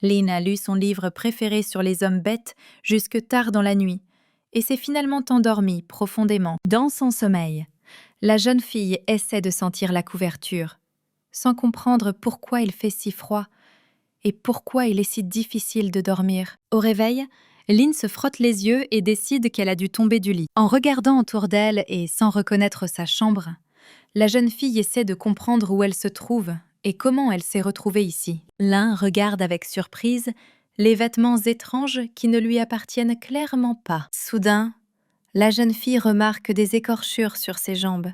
Lynn a lu son livre préféré sur les hommes bêtes jusque tard dans la nuit et s'est finalement endormie profondément. Dans son sommeil, la jeune fille essaie de sentir la couverture, sans comprendre pourquoi il fait si froid et pourquoi il est si difficile de dormir. Au réveil, Lynn se frotte les yeux et décide qu'elle a dû tomber du lit. En regardant autour d'elle et sans reconnaître sa chambre, la jeune fille essaie de comprendre où elle se trouve et comment elle s'est retrouvée ici. L'un regarde avec surprise les vêtements étranges qui ne lui appartiennent clairement pas. Soudain, la jeune fille remarque des écorchures sur ses jambes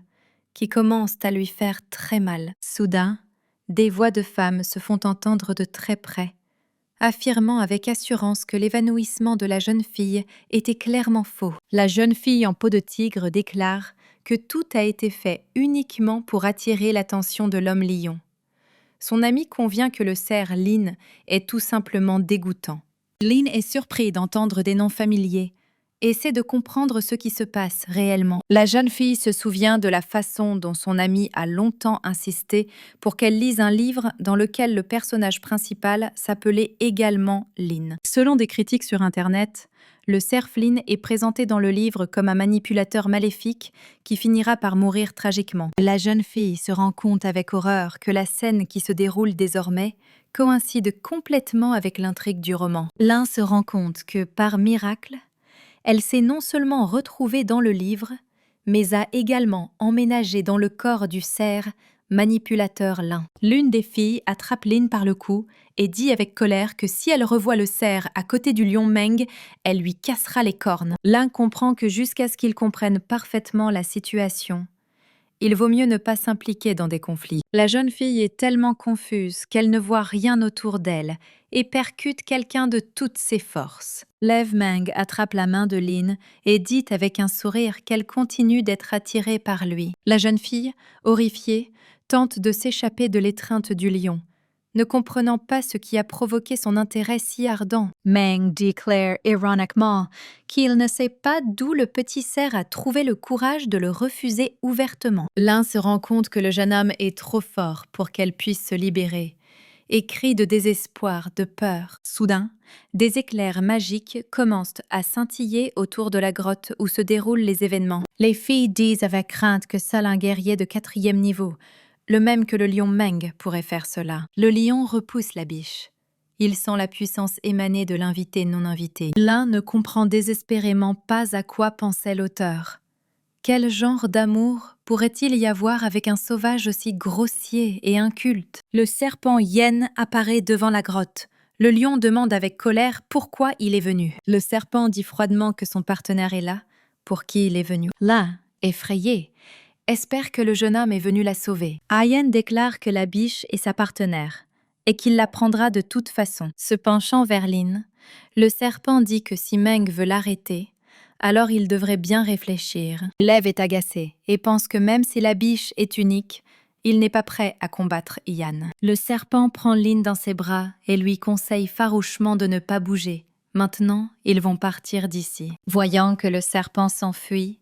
qui commencent à lui faire très mal. Soudain, des voix de femmes se font entendre de très près, affirmant avec assurance que l'évanouissement de la jeune fille était clairement faux. La jeune fille en peau de tigre déclare que tout a été fait uniquement pour attirer l'attention de l'homme lion. Son ami convient que le cerf Lynn est tout simplement dégoûtant. Lynn est surpris d'entendre des noms familiers et essaie de comprendre ce qui se passe réellement. La jeune fille se souvient de la façon dont son ami a longtemps insisté pour qu'elle lise un livre dans lequel le personnage principal s'appelait également Lynn. Selon des critiques sur Internet, le cerf Lynn est présenté dans le livre comme un manipulateur maléfique qui finira par mourir tragiquement. La jeune fille se rend compte avec horreur que la scène qui se déroule désormais coïncide complètement avec l'intrigue du roman. L'un se rend compte que, par miracle, elle s'est non seulement retrouvée dans le livre, mais a également emménagé dans le corps du cerf, manipulateur Lin. L'une des filles attrape Lynn par le cou et dit avec colère que si elle revoit le cerf à côté du lion Meng, elle lui cassera les cornes. Lin comprend que jusqu'à ce qu'il comprenne parfaitement la situation, il vaut mieux ne pas s'impliquer dans des conflits. La jeune fille est tellement confuse qu'elle ne voit rien autour d'elle et percute quelqu'un de toutes ses forces. Lev Meng attrape la main de Lynn et dit avec un sourire qu'elle continue d'être attirée par lui. La jeune fille, horrifiée, tente de s'échapper de l'étreinte du lion, ne comprenant pas ce qui a provoqué son intérêt si ardent. Meng déclare ironiquement qu'il ne sait pas d'où le petit cerf a trouvé le courage de le refuser ouvertement. L'un se rend compte que le jeune homme est trop fort pour qu'elle puisse se libérer et crie de désespoir, de peur. Soudain, des éclairs magiques commencent à scintiller autour de la grotte où se déroulent les événements. Les filles disent avec crainte que seul un guerrier de 4e niveau, le même que le lion Meng, pourrait faire cela. Le lion repousse la biche. Il sent la puissance émaner de l'invité non invité. L'un ne comprend désespérément pas à quoi pensait l'auteur. Quel genre d'amour pourrait-il y avoir avec un sauvage aussi grossier et inculte? Le serpent Yen apparaît devant la grotte. Le lion demande avec colère pourquoi il est venu. Le serpent dit froidement que son partenaire est là, pour qui il est venu. Là, effrayé, espère que le jeune homme est venu la sauver. Yen déclare que la biche est sa partenaire et qu'il la prendra de toute façon. Se penchant vers Lynn, le serpent dit que si Meng veut l'arrêter, alors il devrait bien réfléchir. Lev est agacé et pense que même si la biche est unique, il n'est pas prêt à combattre Yan. Le serpent prend Lynn dans ses bras et lui conseille farouchement de ne pas bouger. Maintenant, ils vont partir d'ici. Voyant que le serpent s'enfuit,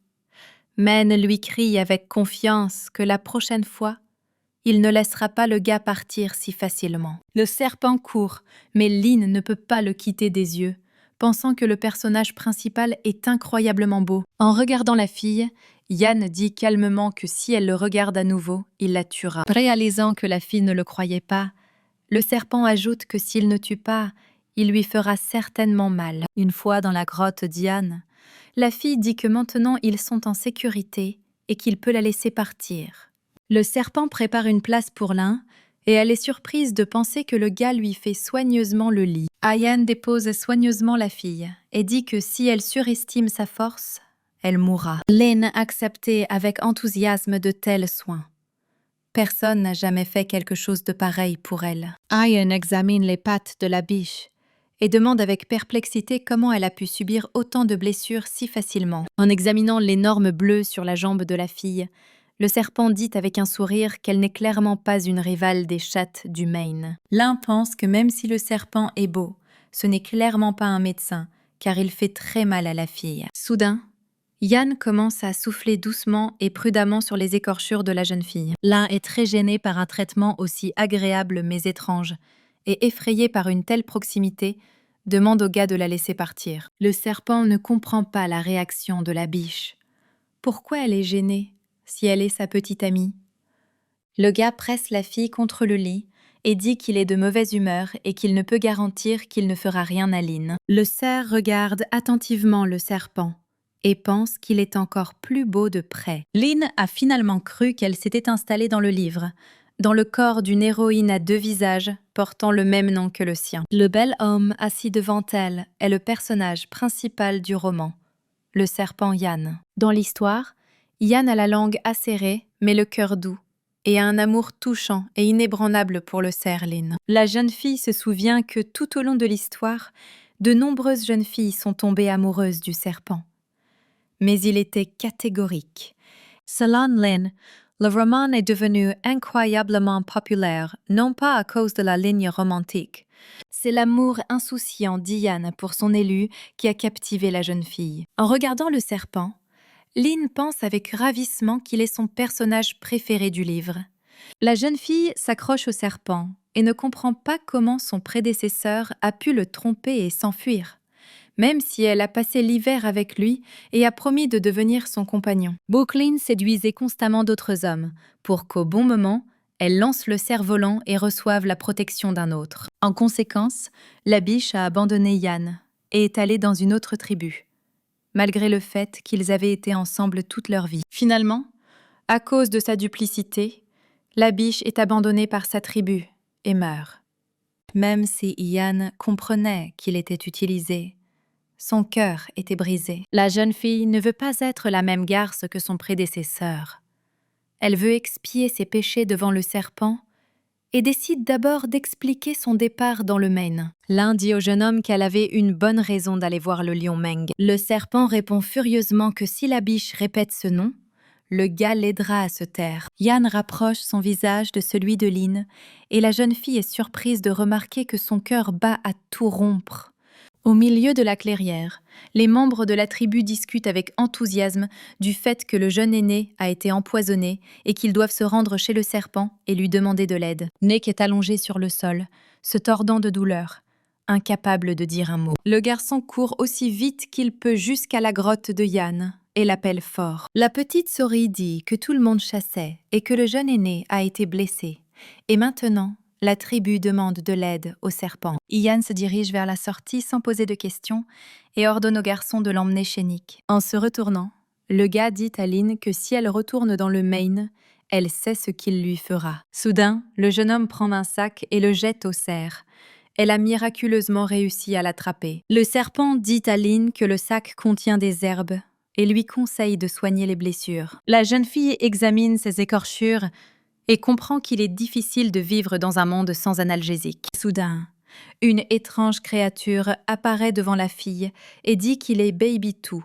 Men lui crie avec confiance que la prochaine fois, il ne laissera pas le gars partir si facilement. Le serpent court, mais Lynn ne peut pas le quitter des yeux, pensant que le personnage principal est incroyablement beau. En regardant la fille, Yan dit calmement que si elle le regarde à nouveau, il la tuera. Réalisant que la fille ne le croyait pas, le serpent ajoute que s'il ne tue pas, il lui fera certainement mal. Une fois dans la grotte d'Yan, la fille dit que maintenant ils sont en sécurité et qu'il peut la laisser partir. Le serpent prépare une place pour l'un, et elle est surprise de penser que le gars lui fait soigneusement le lit. Yan dépose soigneusement la fille et dit que si elle surestime sa force, elle mourra. Lynn acceptait avec enthousiasme de tels soins. Personne n'a jamais fait quelque chose de pareil pour elle. Yan examine les pattes de la biche et demande avec perplexité comment elle a pu subir autant de blessures si facilement. En examinant l'énorme bleu sur la jambe de la fille, le serpent dit avec un sourire qu'elle n'est clairement pas une rivale des chattes du Maine. L'un pense que même si le serpent est beau, ce n'est clairement pas un médecin, car il fait très mal à la fille. Soudain, Yan commence à souffler doucement et prudemment sur les écorchures de la jeune fille. L'un est très gêné par un traitement aussi agréable mais étrange, et effrayée par une telle proximité, demande au gars de la laisser partir. Le serpent ne comprend pas la réaction de la biche. Pourquoi elle est gênée, si elle est sa petite amie? Le gars presse la fille contre le lit et dit qu'il est de mauvaise humeur et qu'il ne peut garantir qu'il ne fera rien à Lynn. Le cerf regarde attentivement le serpent et pense qu'il est encore plus beau de près. Lynn a finalement cru qu'elle s'était installée dans le livre, dans le corps d'une héroïne à 2 visages portant le même nom que le sien. Le bel homme assis devant elle est le personnage principal du roman, le serpent Yann. Dans l'histoire, Yann a la langue acérée mais le cœur doux, et a un amour touchant et inébranlable pour le cerf Lynn. La jeune fille se souvient que tout au long de l'histoire, de nombreuses jeunes filles sont tombées amoureuses du serpent. Mais il était catégorique. Selon Lynn, le roman est devenu incroyablement populaire, non pas à cause de la ligne romantique. C'est l'amour insouciant d'Ian pour son élu qui a captivé la jeune fille. En regardant le serpent, Lynn pense avec ravissement qu'il est son personnage préféré du livre. La jeune fille s'accroche au serpent et ne comprend pas comment son prédécesseur a pu le tromper et s'enfuir, même si elle a passé l'hiver avec lui et a promis de devenir son compagnon. Brooklyn séduisait constamment d'autres hommes, pour qu'au bon moment, elle lance le cerf-volant et reçoive la protection d'un autre. En conséquence, la biche a abandonné Yann et est allée dans une autre tribu, malgré le fait qu'ils avaient été ensemble toute leur vie. Finalement, à cause de sa duplicité, la biche est abandonnée par sa tribu et meurt. Même si Yann comprenait qu'il était utilisé, son cœur était brisé. La jeune fille ne veut pas être la même garce que son prédécesseur. Elle veut expier ses péchés devant le serpent et décide d'abord d'expliquer son départ dans le Maine. L'un dit au jeune homme qu'elle avait une bonne raison d'aller voir le lion Meng. Le serpent répond furieusement que si la biche répète ce nom, le gars l'aidera à se taire. Yann rapproche son visage de celui de Lynn et la jeune fille est surprise de remarquer que son cœur bat à tout rompre. Au milieu de la clairière, les membres de la tribu discutent avec enthousiasme du fait que le jeune aîné a été empoisonné et qu'ils doivent se rendre chez le serpent et lui demander de l'aide. Nick est allongé sur le sol, se tordant de douleur, incapable de dire un mot. Le garçon court aussi vite qu'il peut jusqu'à la grotte de Yann et l'appelle fort. La petite souris dit que tout le monde chassait et que le jeune aîné a été blessé. Et maintenant, la tribu demande de l'aide au serpent. Ian se dirige vers la sortie sans poser de questions et ordonne au garçon de l'emmener chez Nick. En se retournant, le gars dit à Lynn que si elle retourne dans le Maine, elle sait ce qu'il lui fera. Soudain, le jeune homme prend un sac et le jette au cerf. Elle a miraculeusement réussi à l'attraper. Le serpent dit à Lynn que le sac contient des herbes et lui conseille de soigner les blessures. La jeune fille examine ses écorchures et comprend qu'il est difficile de vivre dans un monde sans analgésique. Soudain, une étrange créature apparaît devant la fille et dit qu'il est Baby Two,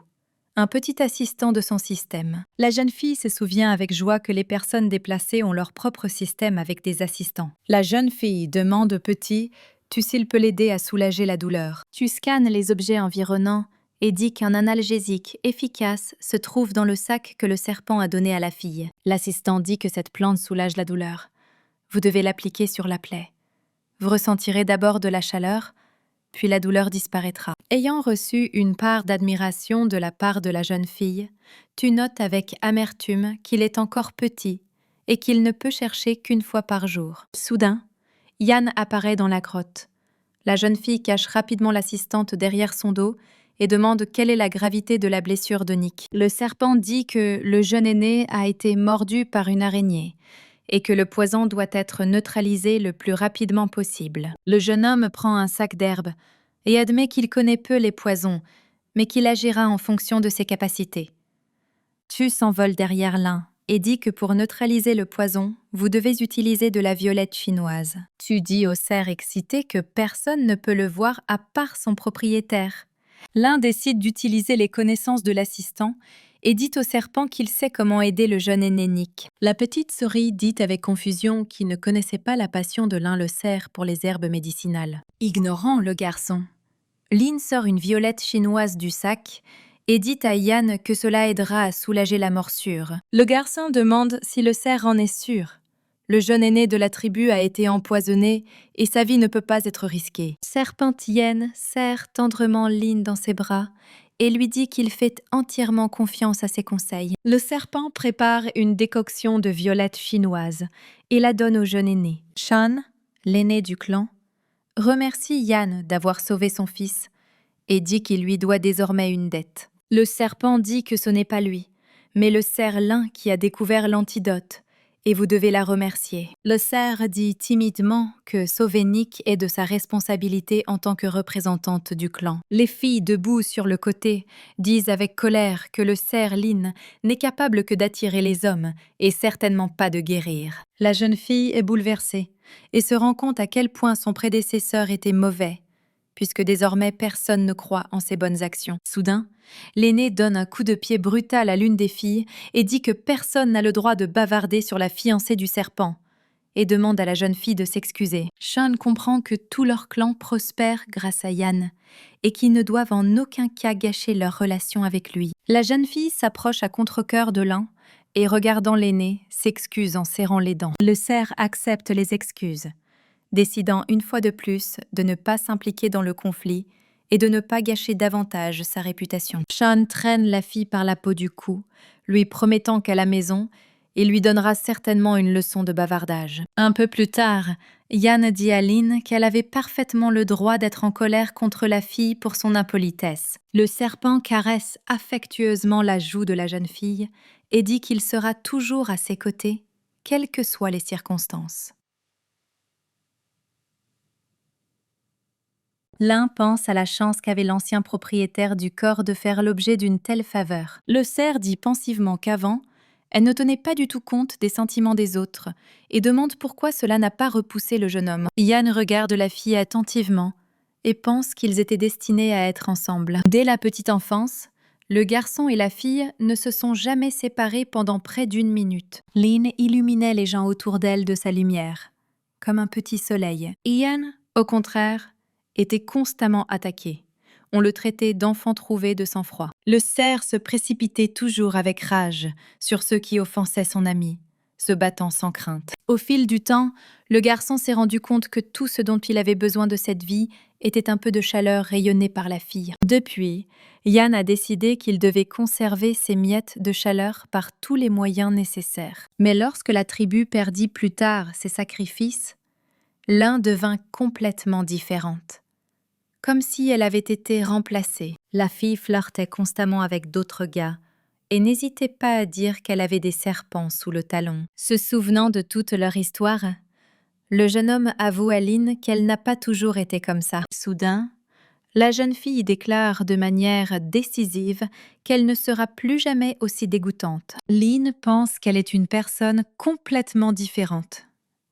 un petit assistant de son système. La jeune fille se souvient avec joie que les personnes déplacées ont leur propre système avec des assistants. La jeune fille demande au petit s'il peut l'aider à soulager la douleur. Tu scannes les objets environnants et dit qu'un analgésique efficace se trouve dans le sac que le serpent a donné à la fille. L'assistant dit que cette plante soulage la douleur. Vous devez l'appliquer sur la plaie. Vous ressentirez d'abord de la chaleur, puis la douleur disparaîtra. Ayant reçu une part d'admiration de la part de la jeune fille, tu notes avec amertume qu'il est encore petit et qu'il ne peut chercher qu'une fois par jour. Soudain, Yann apparaît dans la grotte. La jeune fille cache rapidement l'assistante derrière son dos et demande quelle est la gravité de la blessure de Nick. Le serpent dit que le jeune aîné a été mordu par une araignée et que le poison doit être neutralisé le plus rapidement possible. Le jeune homme prend un sac d'herbes et admet qu'il connaît peu les poisons, mais qu'il agira en fonction de ses capacités. Tu s'envole derrière l'un et dit que pour neutraliser le poison, vous devez utiliser de la violette chinoise. Tu dis au cerf excité que personne ne peut le voir à part son propriétaire. L'un décide d'utiliser les connaissances de l'assistant et dit au serpent qu'il sait comment aider le jeune aîné Nick. La petite souris dit avec confusion qu'il ne connaissait pas la passion de l'un le cerf pour les herbes médicinales. Ignorant le garçon, Lynn sort une violette chinoise du sac et dit à Yann que cela aidera à soulager la morsure. Le garçon demande si le cerf en est sûr. Le jeune aîné de la tribu a été empoisonné et sa vie ne peut pas être risquée. Serpent Yen serre tendrement Lin dans ses bras et lui dit qu'il fait entièrement confiance à ses conseils. Le serpent prépare une décoction de violettes chinoises et la donne au jeune aîné. Shan, l'aîné du clan, remercie Yan d'avoir sauvé son fils et dit qu'il lui doit désormais une dette. Le serpent dit que ce n'est pas lui, mais le cerf lin qui a découvert l'antidote, et vous devez la remercier. Le cerf dit timidement que sauver Nick est de sa responsabilité en tant que représentante du clan. Les filles debout sur le côté disent avec colère que le cerf Lin n'est capable que d'attirer les hommes et certainement pas de guérir. La jeune fille est bouleversée et se rend compte à quel point son prédécesseur était mauvais, puisque désormais personne ne croit en ses bonnes actions. Soudain, l'aîné donne un coup de pied brutal à l'une des filles et dit que personne n'a le droit de bavarder sur la fiancée du serpent, et demande à la jeune fille de s'excuser. Shan comprend que tout leur clan prospère grâce à Yan, et qu'ils ne doivent en aucun cas gâcher leur relation avec lui. La jeune fille s'approche à contre-cœur de l'un, et regardant l'aîné, s'excuse en serrant les dents. Le cerf accepte les excuses, décidant une fois de plus de ne pas s'impliquer dans le conflit et de ne pas gâcher davantage sa réputation. Shan traîne la fille par la peau du cou, lui promettant qu'à la maison, il lui donnera certainement une leçon de bavardage. Un peu plus tard, Yan dit à Lin qu'elle avait parfaitement le droit d'être en colère contre la fille pour son impolitesse. Le serpent caresse affectueusement la joue de la jeune fille et dit qu'il sera toujours à ses côtés, quelles que soient les circonstances. L'un pense à la chance qu'avait l'ancien propriétaire du corps de faire l'objet d'une telle faveur. Le cerf dit pensivement qu'avant, elle ne tenait pas du tout compte des sentiments des autres et demande pourquoi cela n'a pas repoussé le jeune homme. Yan regarde la fille attentivement et pense qu'ils étaient destinés à être ensemble. Dès la petite enfance, le garçon et la fille ne se sont jamais séparés pendant près d'1 minute. Lin illuminait les gens autour d'elle de sa lumière, comme un petit soleil. Yan, au contraire, était constamment attaqué. On le traitait d'enfant trouvé de sang-froid. Le cerf se précipitait toujours avec rage sur ceux qui offensaient son ami, se battant sans crainte. Au fil du temps, le garçon s'est rendu compte que tout ce dont il avait besoin de cette vie était un peu de chaleur rayonnée par la fille. Depuis, Yan a décidé qu'il devait conserver ces miettes de chaleur par tous les moyens nécessaires. Mais lorsque la tribu perdit plus tard ses sacrifices, l'un devint complètement différente, comme si elle avait été remplacée. La fille flirtait constamment avec d'autres gars et n'hésitait pas à dire qu'elle avait des serpents sous le talon. Se souvenant de toute leur histoire, le jeune homme avoue à Lin qu'elle n'a pas toujours été comme ça. Soudain, la jeune fille déclare de manière décisive qu'elle ne sera plus jamais aussi dégoûtante. Lin pense qu'elle est une personne complètement différente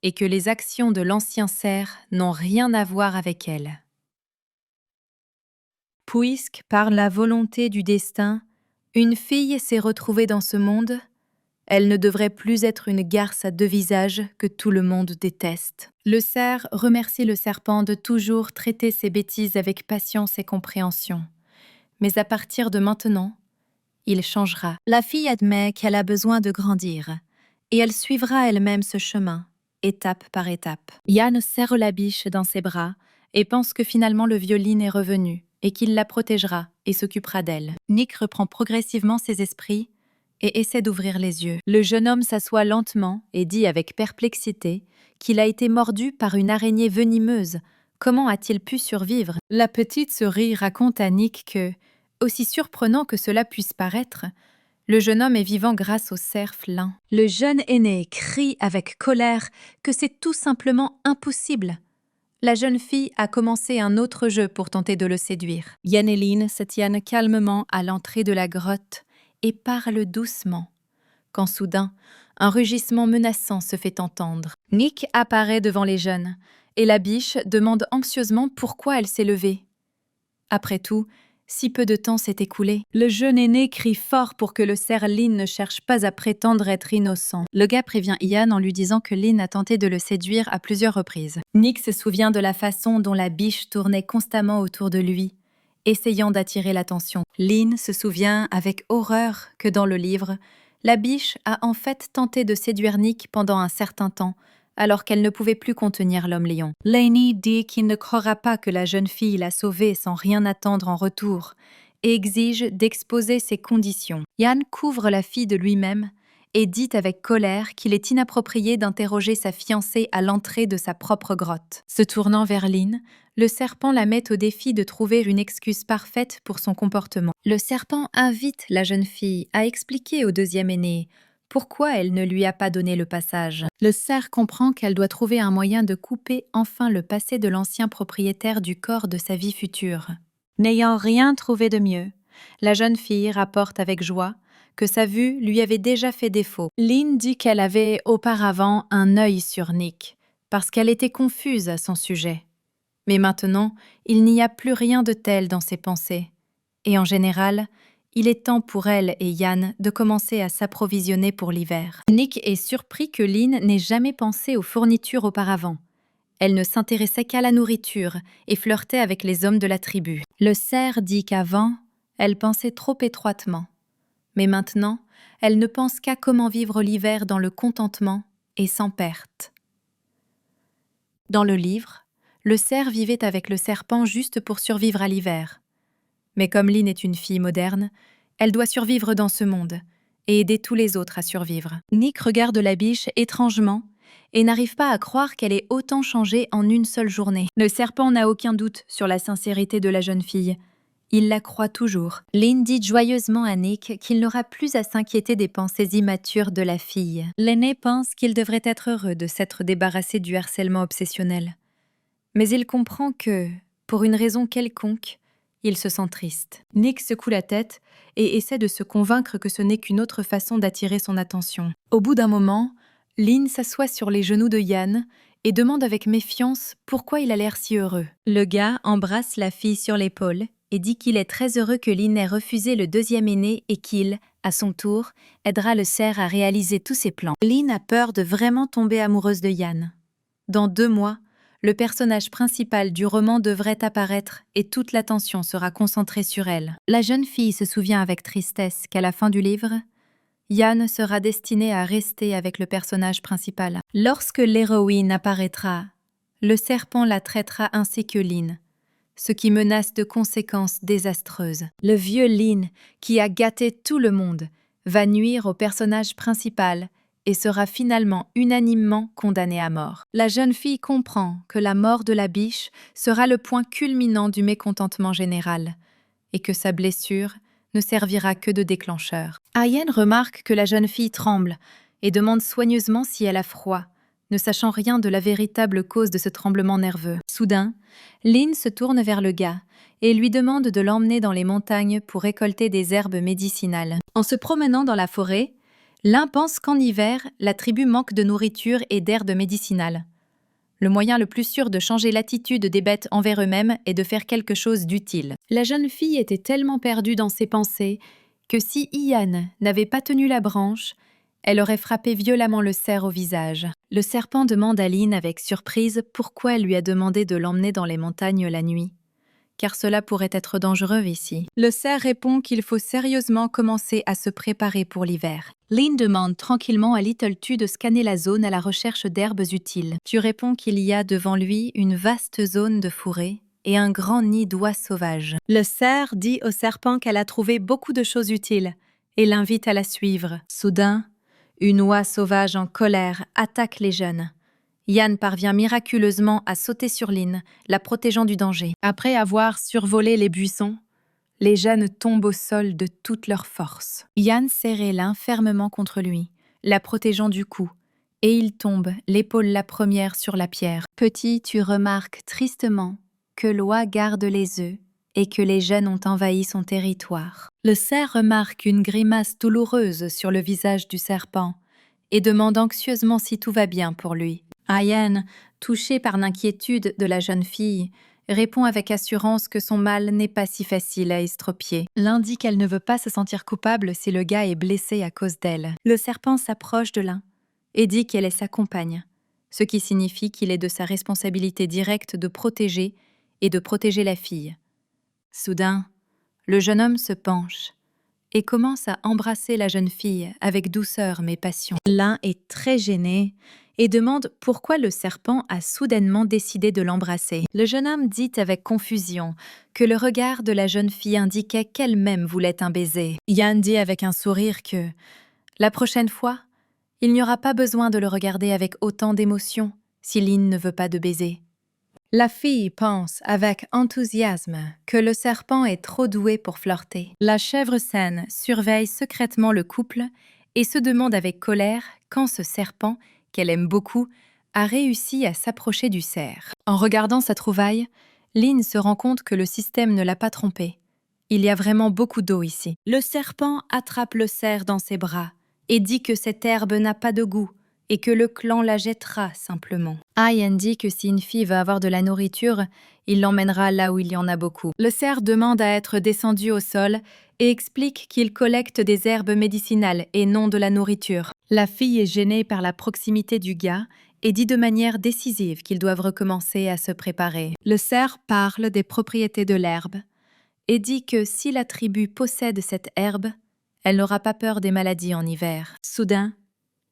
et que les actions de l'ancien cerf n'ont rien à voir avec elle. Puisque, par la volonté du destin, une fille s'est retrouvée dans ce monde, elle ne devrait plus être une garce à 2 visages que tout le monde déteste. Le cerf remercie le serpent de toujours traiter ses bêtises avec patience et compréhension. Mais à partir de maintenant, il changera. La fille admet qu'elle a besoin de grandir, et elle suivra elle-même ce chemin, étape par étape. Yan serre la biche dans ses bras et pense que finalement le vieux Lin est revenu, et qu'il la protégera et s'occupera d'elle. Nick reprend progressivement ses esprits et essaie d'ouvrir les yeux. Le jeune homme s'assoit lentement et dit avec perplexité qu'il a été mordu par une araignée venimeuse. Comment a-t-il pu survivre? La petite souris raconte à Nick que, aussi surprenant que cela puisse paraître, le jeune homme est vivant grâce au cerf lin. Le jeune aîné crie avec colère que c'est tout simplement impossible. La jeune fille a commencé un autre jeu pour tenter de le séduire. Yan et Lin se tiennent calmement à l'entrée de la grotte et parlent doucement, quand soudain, un rugissement menaçant se fait entendre. Nick apparaît devant les jeunes, et la biche demande anxieusement pourquoi elle s'est levée. Après tout, si peu de temps s'est écoulé. Le jeune aîné crie fort pour que le cerf Lin ne cherche pas à prétendre être innocent. Le gars prévient Yan en lui disant que Lin a tenté de le séduire à plusieurs reprises. Nick se souvient de la façon dont la biche tournait constamment autour de lui, essayant d'attirer l'attention. Lin se souvient avec horreur que dans le livre, La biche a en fait tenté de séduire Nick pendant un certain temps, alors qu'elle ne pouvait plus contenir l'homme-lion. Laney dit qu'il ne croira pas que la jeune fille l'a sauvée sans rien attendre en retour, et exige d'exposer ses conditions. Ian couvre la fille de lui-même et dit avec colère qu'il est inapproprié d'interroger sa fiancée à l'entrée de sa propre grotte. Se tournant vers Lynn, le serpent la met au défi de trouver une excuse parfaite pour son comportement. Le serpent invite la jeune fille à expliquer au deuxième aîné pourquoi elle ne lui a pas donné le passage. Le cerf comprend qu'elle doit trouver un moyen de couper enfin le passé de l'ancien propriétaire du corps de sa vie future. N'ayant rien trouvé de mieux, la jeune fille rapporte avec joie que sa vue lui avait déjà fait défaut. Lynn dit qu'elle avait auparavant un œil sur Nick, parce qu'elle était confuse à son sujet. Mais maintenant, il n'y a plus rien de tel dans ses pensées. Et en général, il est temps pour elle et Ian de commencer à s'approvisionner pour l'hiver. Nick est surpris que Lynn n'ait jamais pensé aux fournitures auparavant. Elle ne s'intéressait qu'à la nourriture et flirtait avec les hommes de la tribu. Le cerf dit qu'avant, elle pensait trop étroitement. Mais maintenant, elle ne pense qu'à comment vivre l'hiver dans le contentement et sans perte. Dans le livre, le cerf vivait avec le serpent juste pour survivre à l'hiver. Mais comme Lynn est une fille moderne, elle doit survivre dans ce monde et aider tous les autres à survivre. Nick regarde la biche étrangement et n'arrive pas à croire qu'elle ait autant changé en une seule journée. Le serpent n'a aucun doute sur la sincérité de la jeune fille. Il la croit toujours. Lynn dit joyeusement à Nick qu'il n'aura plus à s'inquiéter des pensées immatures de la fille. L'aîné pense qu'il devrait être heureux de s'être débarrassé du harcèlement obsessionnel. Mais il comprend que, pour une raison quelconque, il se sent triste. Nick secoue la tête et essaie de se convaincre que ce n'est qu'une autre façon d'attirer son attention. Au bout d'un moment, Lynn s'assoit sur les genoux de Ian et demande avec méfiance pourquoi il a l'air si heureux. Le gars embrasse la fille sur l'épaule et dit qu'il est très heureux que Lynn ait refusé le deuxième aîné et qu'il, à son tour, aidera le cerf à réaliser tous ses plans. Lynn a peur de vraiment tomber amoureuse de Ian. Dans 2 mois, le personnage principal du roman devrait apparaître et toute l'attention sera concentrée sur elle. La jeune fille se souvient avec tristesse qu'à la fin du livre, Ian sera destiné à rester avec le personnage principal. Lorsque l'héroïne apparaîtra, le serpent la traitera ainsi que Lynn, ce qui menace de conséquences désastreuses. Le vieux Lynn, qui a gâté tout le monde, va nuire au personnage principal et sera finalement unanimement condamné à mort. La jeune fille comprend que la mort de la biche sera le point culminant du mécontentement général et que sa blessure ne servira que de déclencheur. Ian remarque que la jeune fille tremble et demande soigneusement si elle a froid, ne sachant rien de la véritable cause de ce tremblement nerveux. Soudain, Lynn se tourne vers le gars et lui demande de l'emmener dans les montagnes pour récolter des herbes médicinales. En se promenant dans la forêt, l'un pense qu'en hiver, la tribu manque de nourriture et d'herbes médicinales. Le moyen le plus sûr de changer l'attitude des bêtes envers eux-mêmes est de faire quelque chose d'utile. La jeune fille était tellement perdue dans ses pensées que si Ian n'avait pas tenu la branche, elle aurait frappé violemment le cerf au visage. Le serpent demande à Lynn avec surprise pourquoi elle lui a demandé de l'emmener dans les montagnes la nuit, car cela pourrait être dangereux ici. Le cerf répond qu'il faut sérieusement commencer à se préparer pour l'hiver. Lynn demande tranquillement à Little Tu de scanner la zone à la recherche d'herbes utiles. Tu réponds qu'il y a devant lui une vaste zone de fourrés et un grand nid d'oies sauvages. Le cerf dit au serpent qu'elle a trouvé beaucoup de choses utiles et l'invite à la suivre. Soudain, une oie sauvage en colère attaque les jeunes. Ian parvient miraculeusement à sauter sur Lynn, la protégeant du danger. Après avoir survolé les buissons, les jeunes tombent au sol de toute leur force. Ian serrait l'un fermement contre lui, la protégeant du coup, et il tombe, l'épaule la première sur la pierre. Petit, tu remarques tristement que l'oie garde les œufs et que les jeunes ont envahi son territoire. Le cerf remarque une grimace douloureuse sur le visage du serpent et demande anxieusement si tout va bien pour lui. Ian, touché par l'inquiétude de la jeune fille, répond avec assurance que son mal n'est pas si facile à estropier. L'un dit qu'elle ne veut pas se sentir coupable si le gars est blessé à cause d'elle. Le serpent s'approche de l'un et dit qu'elle est sa compagne, ce qui signifie qu'il est de sa responsabilité directe de protéger et de protéger la fille. Soudain, le jeune homme se penche et commence à embrasser la jeune fille avec douceur mais passion. L'un est très gêné et demande pourquoi le serpent a soudainement décidé de l'embrasser. Le jeune homme dit avec confusion que le regard de la jeune fille indiquait qu'elle-même voulait un baiser. Yan dit avec un sourire que, la prochaine fois, il n'y aura pas besoin de le regarder avec autant d'émotion si Lin ne veut pas de baiser. La fille pense avec enthousiasme que le serpent est trop doué pour flirter. La chèvre saine surveille secrètement le couple et se demande avec colère quand ce serpent, qu'elle aime beaucoup, a réussi à s'approcher du cerf. En regardant sa trouvaille, Lin se rend compte que le système ne l'a pas trompée. Il y a vraiment beaucoup d'eau ici. Le serpent attrape le cerf dans ses bras et dit que cette herbe n'a pas de goût et que le clan la jettera simplement. Ayan dit que si une fille veut avoir de la nourriture, il l'emmènera là où il y en a beaucoup. Le cerf demande à être descendu au sol et explique qu'il collecte des herbes médicinales et non de la nourriture. La fille est gênée par la proximité du gars et dit de manière décisive qu'ils doivent recommencer à se préparer. Le cerf parle des propriétés de l'herbe et dit que si la tribu possède cette herbe, elle n'aura pas peur des maladies en hiver. Soudain,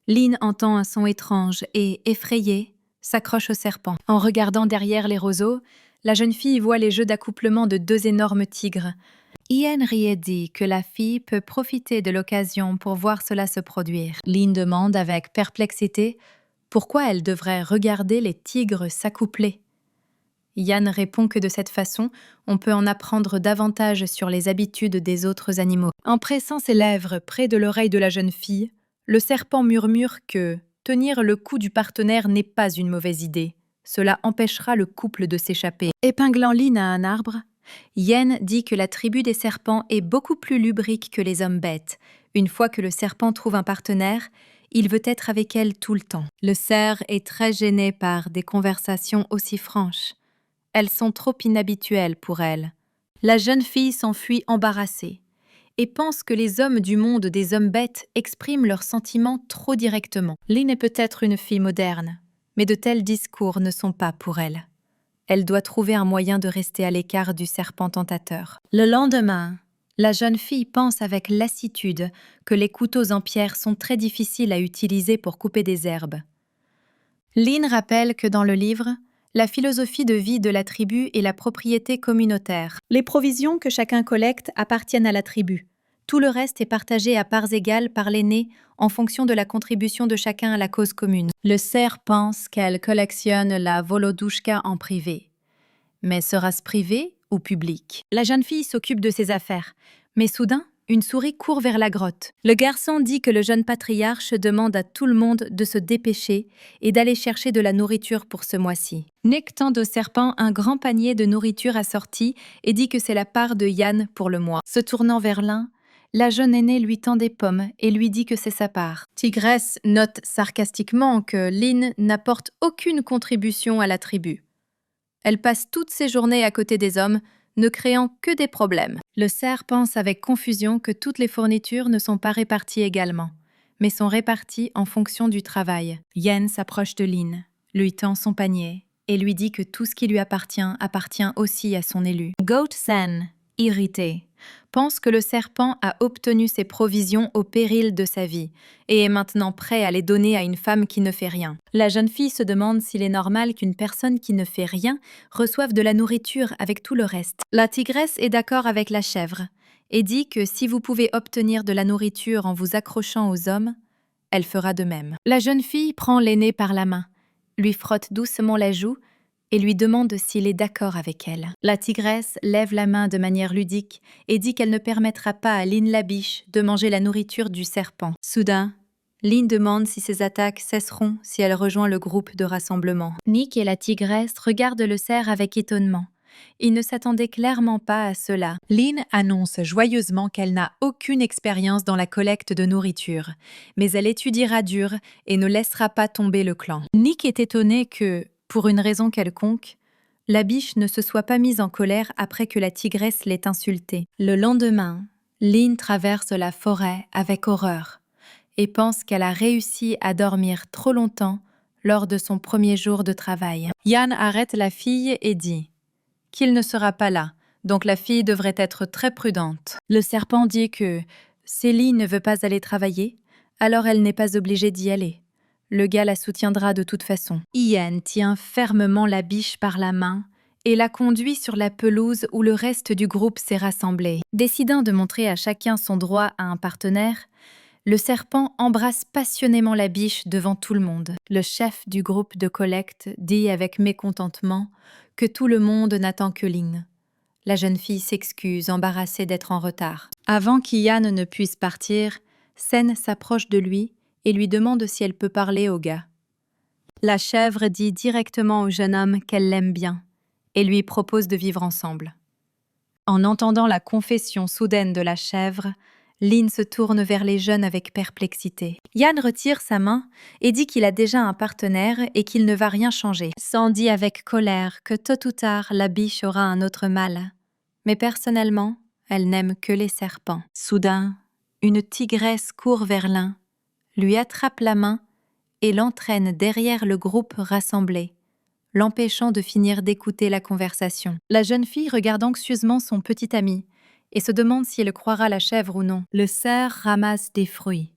Lin entend un son étrange et, effrayée, s'accroche au serpent. En regardant derrière les roseaux, la jeune fille voit les jeux d'accouplement de 2 énormes tigres. Ian rit et dit que la fille peut profiter de l'occasion pour voir cela se produire. Lin demande avec perplexité pourquoi elle devrait regarder les tigres s'accoupler. Ian répond que de cette façon, on peut en apprendre davantage sur les habitudes des autres animaux. En pressant ses lèvres près de l'oreille de la jeune fille, le serpent murmure que tenir le cou du partenaire n'est pas une mauvaise idée. Cela empêchera le couple de s'échapper. Épinglant Lin à un arbre, Yen dit que la tribu des serpents est beaucoup plus lubrique que les hommes bêtes. Une fois que le serpent trouve un partenaire, il veut être avec elle tout le temps. Le cerf est très gêné par des conversations aussi franches. Elles sont trop inhabituelles pour elle. La jeune fille s'enfuit embarrassée et pense que les hommes du monde des hommes bêtes expriment leurs sentiments trop directement. Lin est peut-être une fille moderne, mais de tels discours ne sont pas pour elle. Elle doit trouver un moyen de rester à l'écart du serpent tentateur. Le lendemain, la jeune fille pense avec lassitude que les couteaux en pierre sont très difficiles à utiliser pour couper des herbes. Lin rappelle que dans le livre, la philosophie de vie de la tribu est la propriété communautaire. Les provisions que chacun collecte appartiennent à la tribu. Tout le reste est partagé à parts égales par l'aîné en fonction de la contribution de chacun à la cause commune. Le cerf pense qu'elle collectionne la Volodouchka en privé. Mais sera-ce privé ou public? La jeune fille s'occupe de ses affaires. Mais soudain, une souris court vers la grotte. Le garçon dit que le jeune patriarche demande à tout le monde de se dépêcher et d'aller chercher de la nourriture pour ce mois-ci. Nick tend au serpent un grand panier de nourriture assorti et dit que c'est la part de Yann pour le mois. Se tournant vers l'un, la jeune aînée lui tend des pommes et lui dit que c'est sa part. Tigresse note sarcastiquement que Lin n'apporte aucune contribution à la tribu. Elle passe toutes ses journées à côté des hommes, ne créant que des problèmes. Le cerf pense avec confusion que toutes les fournitures ne sont pas réparties également, mais sont réparties en fonction du travail. Yen s'approche de Lin, lui tend son panier et lui dit que tout ce qui lui appartient aussi à son élu. Goat Sen, irrité, pense que le serpent a obtenu ses provisions au péril de sa vie et est maintenant prêt à les donner à une femme qui ne fait rien. La jeune fille se demande s'il est normal qu'une personne qui ne fait rien reçoive de la nourriture avec tout le reste. La tigresse est d'accord avec la chèvre et dit que si vous pouvez obtenir de la nourriture en vous accrochant aux hommes, elle fera de même. La jeune fille prend l'aîné par la main, lui frotte doucement la joue et lui demande s'il est d'accord avec elle. La tigresse lève la main de manière ludique et dit qu'elle ne permettra pas à Lin la biche de manger la nourriture du serpent. Soudain, Lin demande si ses attaques cesseront si elle rejoint le groupe de rassemblement. Nick et la tigresse regardent le cerf avec étonnement. Ils ne s'attendaient clairement pas à cela. Lin annonce joyeusement qu'elle n'a aucune expérience dans la collecte de nourriture, mais elle étudiera dur et ne laissera pas tomber le clan. Nick est étonné que, pour une raison quelconque, la biche ne se soit pas mise en colère après que la tigresse l'ait insultée. Le lendemain, Lin traverse la forêt avec horreur et pense qu'elle a réussi à dormir trop longtemps lors de son premier jour de travail. Yan arrête la fille et dit qu'il ne sera pas là, donc la fille devrait être très prudente. Le serpent dit que, Célie ne veut pas aller travailler, alors elle n'est pas obligée d'y aller. Le gars la soutiendra de toute façon. Ian tient fermement la biche par la main et la conduit sur la pelouse où le reste du groupe s'est rassemblé. Décidant de montrer à chacun son droit à un partenaire, le serpent embrasse passionnément la biche devant tout le monde. Le chef du groupe de collecte dit avec mécontentement que tout le monde n'attend que Lynn. La jeune fille s'excuse, embarrassée d'être en retard. Avant qu'Ian ne puisse partir, Sen s'approche de lui et lui demande si elle peut parler au gars. La chèvre dit directement au jeune homme qu'elle l'aime bien et lui propose de vivre ensemble. En entendant la confession soudaine de la chèvre, Lynn se tourne vers les jeunes avec perplexité. Ian retire sa main et dit qu'il a déjà un partenaire et qu'il ne va rien changer. Sam dit avec colère que tôt ou tard la biche aura un autre mâle. Mais personnellement, elle n'aime que les serpents. Soudain, une tigresse court vers l'un, lui attrape la main et l'entraîne derrière le groupe rassemblé, l'empêchant de finir d'écouter la conversation. La jeune fille regarde anxieusement son petit ami et se demande si elle croira la chèvre ou non. Le cerf ramasse des fruits.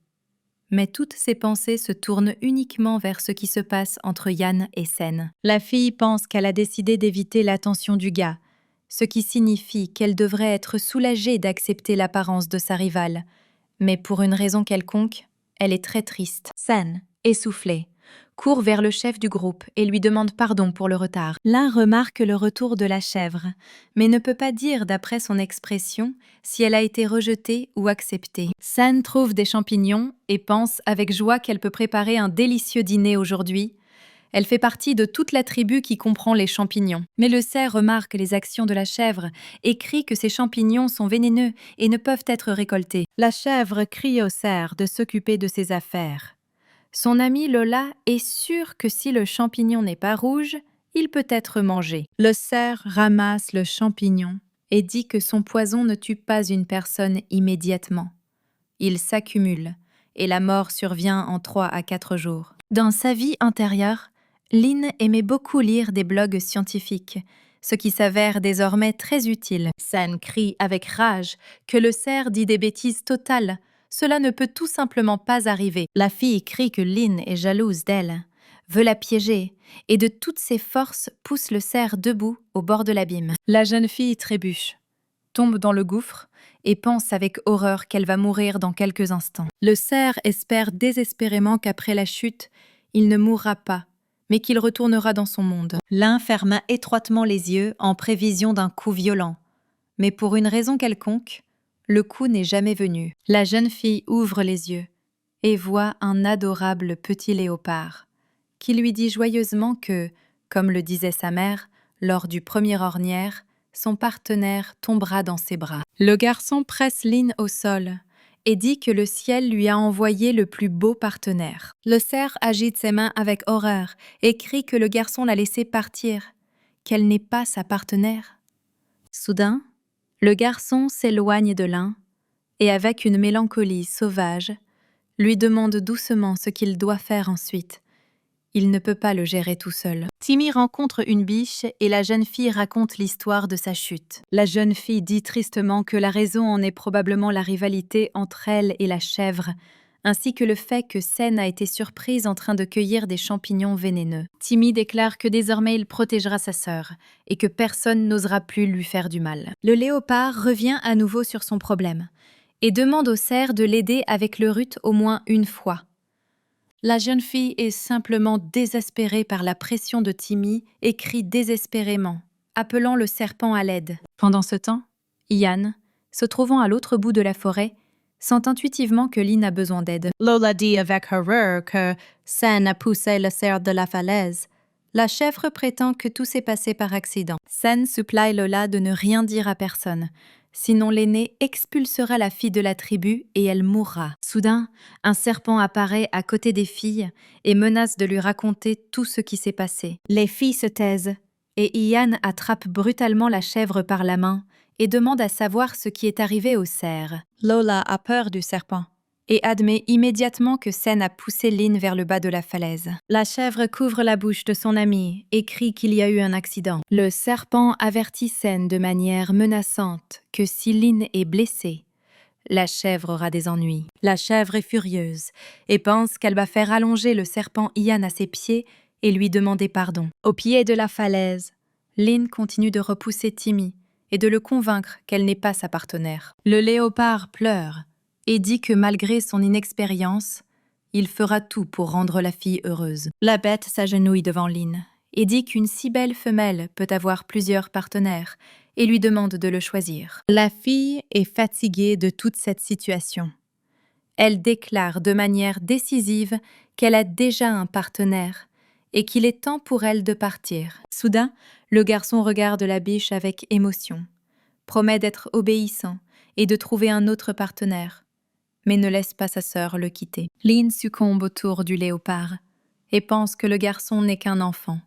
Mais toutes ses pensées se tournent uniquement vers ce qui se passe entre Ian et Sen. La fille pense qu'elle a décidé d'éviter l'attention du gars, ce qui signifie qu'elle devrait être soulagée d'accepter l'apparence de sa rivale. Mais pour une raison quelconque, elle est très triste. Sen, essoufflée, court vers le chef du groupe et lui demande pardon pour le retard. L'un remarque le retour de la chèvre, mais ne peut pas dire d'après son expression si elle a été rejetée ou acceptée. Sen trouve des champignons et pense avec joie qu'elle peut préparer un délicieux dîner aujourd'hui. Elle fait partie de toute la tribu qui comprend les champignons. Mais le cerf remarque les actions de la chèvre et crie que ces champignons sont vénéneux et ne peuvent être récoltés. La chèvre crie au cerf de s'occuper de ses affaires. Son amie Lola est sûre que si le champignon n'est pas rouge, il peut être mangé. Le cerf ramasse le champignon et dit que son poison ne tue pas une personne immédiatement. Il s'accumule et la mort survient en 3 à 4 jours. Dans sa vie intérieure, Lynn aimait beaucoup lire des blogs scientifiques, ce qui s'avère désormais très utile. Sen crie avec rage que le cerf dit des bêtises totales. Cela ne peut tout simplement pas arriver. La fille crie que Lynn est jalouse d'elle, veut la piéger, et de toutes ses forces pousse le cerf debout au bord de l'abîme. La jeune fille trébuche, tombe dans le gouffre et pense avec horreur qu'elle va mourir dans quelques instants. Le cerf espère désespérément qu'après la chute, il ne mourra pas, mais qu'il retournera dans son monde. L'un ferma étroitement les yeux en prévision d'un coup violent, mais pour une raison quelconque, le coup n'est jamais venu. La jeune fille ouvre les yeux et voit un adorable petit léopard, qui lui dit joyeusement que, comme le disait sa mère, lors du premier ornière, son partenaire tombera dans ses bras. Le garçon presse Lynn au sol et dit que le ciel lui a envoyé le plus beau partenaire. Le cerf agite ses mains avec horreur et crie que le garçon l'a laissé partir, qu'elle n'est pas sa partenaire. Soudain, le garçon s'éloigne de l'un et avec une mélancolie sauvage, lui demande doucement ce qu'il doit faire ensuite. Il ne peut pas le gérer tout seul. Timmy rencontre une biche et la jeune fille raconte l'histoire de sa chute. La jeune fille dit tristement que la raison en est probablement la rivalité entre elle et la chèvre, ainsi que le fait que Sen a été surprise en train de cueillir des champignons vénéneux. Timmy déclare que désormais il protégera sa sœur et que personne n'osera plus lui faire du mal. Le léopard revient à nouveau sur son problème et demande au cerf de l'aider avec le rut au moins une fois. La jeune fille est simplement désespérée par la pression de Timmy et crie désespérément, appelant le serpent à l'aide. Pendant ce temps, Ian, se trouvant à l'autre bout de la forêt, sent intuitivement que Lynn a besoin d'aide. Lola dit avec horreur que Sen a poussé le cerf de la falaise. La chèvre prétend que tout s'est passé par accident. Sen supplie Lola de ne rien dire à personne, sinon l'aîné expulsera la fille de la tribu et elle mourra. Soudain, un serpent apparaît à côté des filles et menace de lui raconter tout ce qui s'est passé. Les filles se taisent et Ian attrape brutalement la chèvre par la main et demande à savoir ce qui est arrivé au cerf. Lola a peur du serpent et admet immédiatement que Sen a poussé Lynn vers le bas de la falaise. La chèvre couvre la bouche de son ami et crie qu'il y a eu un accident. Le serpent avertit Sen de manière menaçante que si Lynn est blessée, La chèvre aura des ennuis. La chèvre est furieuse et pense qu'elle va faire allonger le serpent Ian à ses pieds et lui demander pardon. Au pied de la falaise, Lynn continue de repousser Timmy et de le convaincre qu'elle n'est pas sa partenaire. Le léopard pleure et dit que malgré son inexpérience, il fera tout pour rendre la fille heureuse. La bête s'agenouille devant Lynn et dit qu'une si belle femelle peut avoir plusieurs partenaires et lui demande de le choisir. La fille est fatiguée de toute cette situation. Elle déclare de manière décisive qu'elle a déjà un partenaire et qu'il est temps pour elle de partir. Soudain, le garçon regarde la biche avec émotion, promet d'être obéissant et de trouver un autre partenaire, mais ne laisse pas sa sœur le quitter. Lynn succombe autour du léopard et pense que le garçon n'est qu'un enfant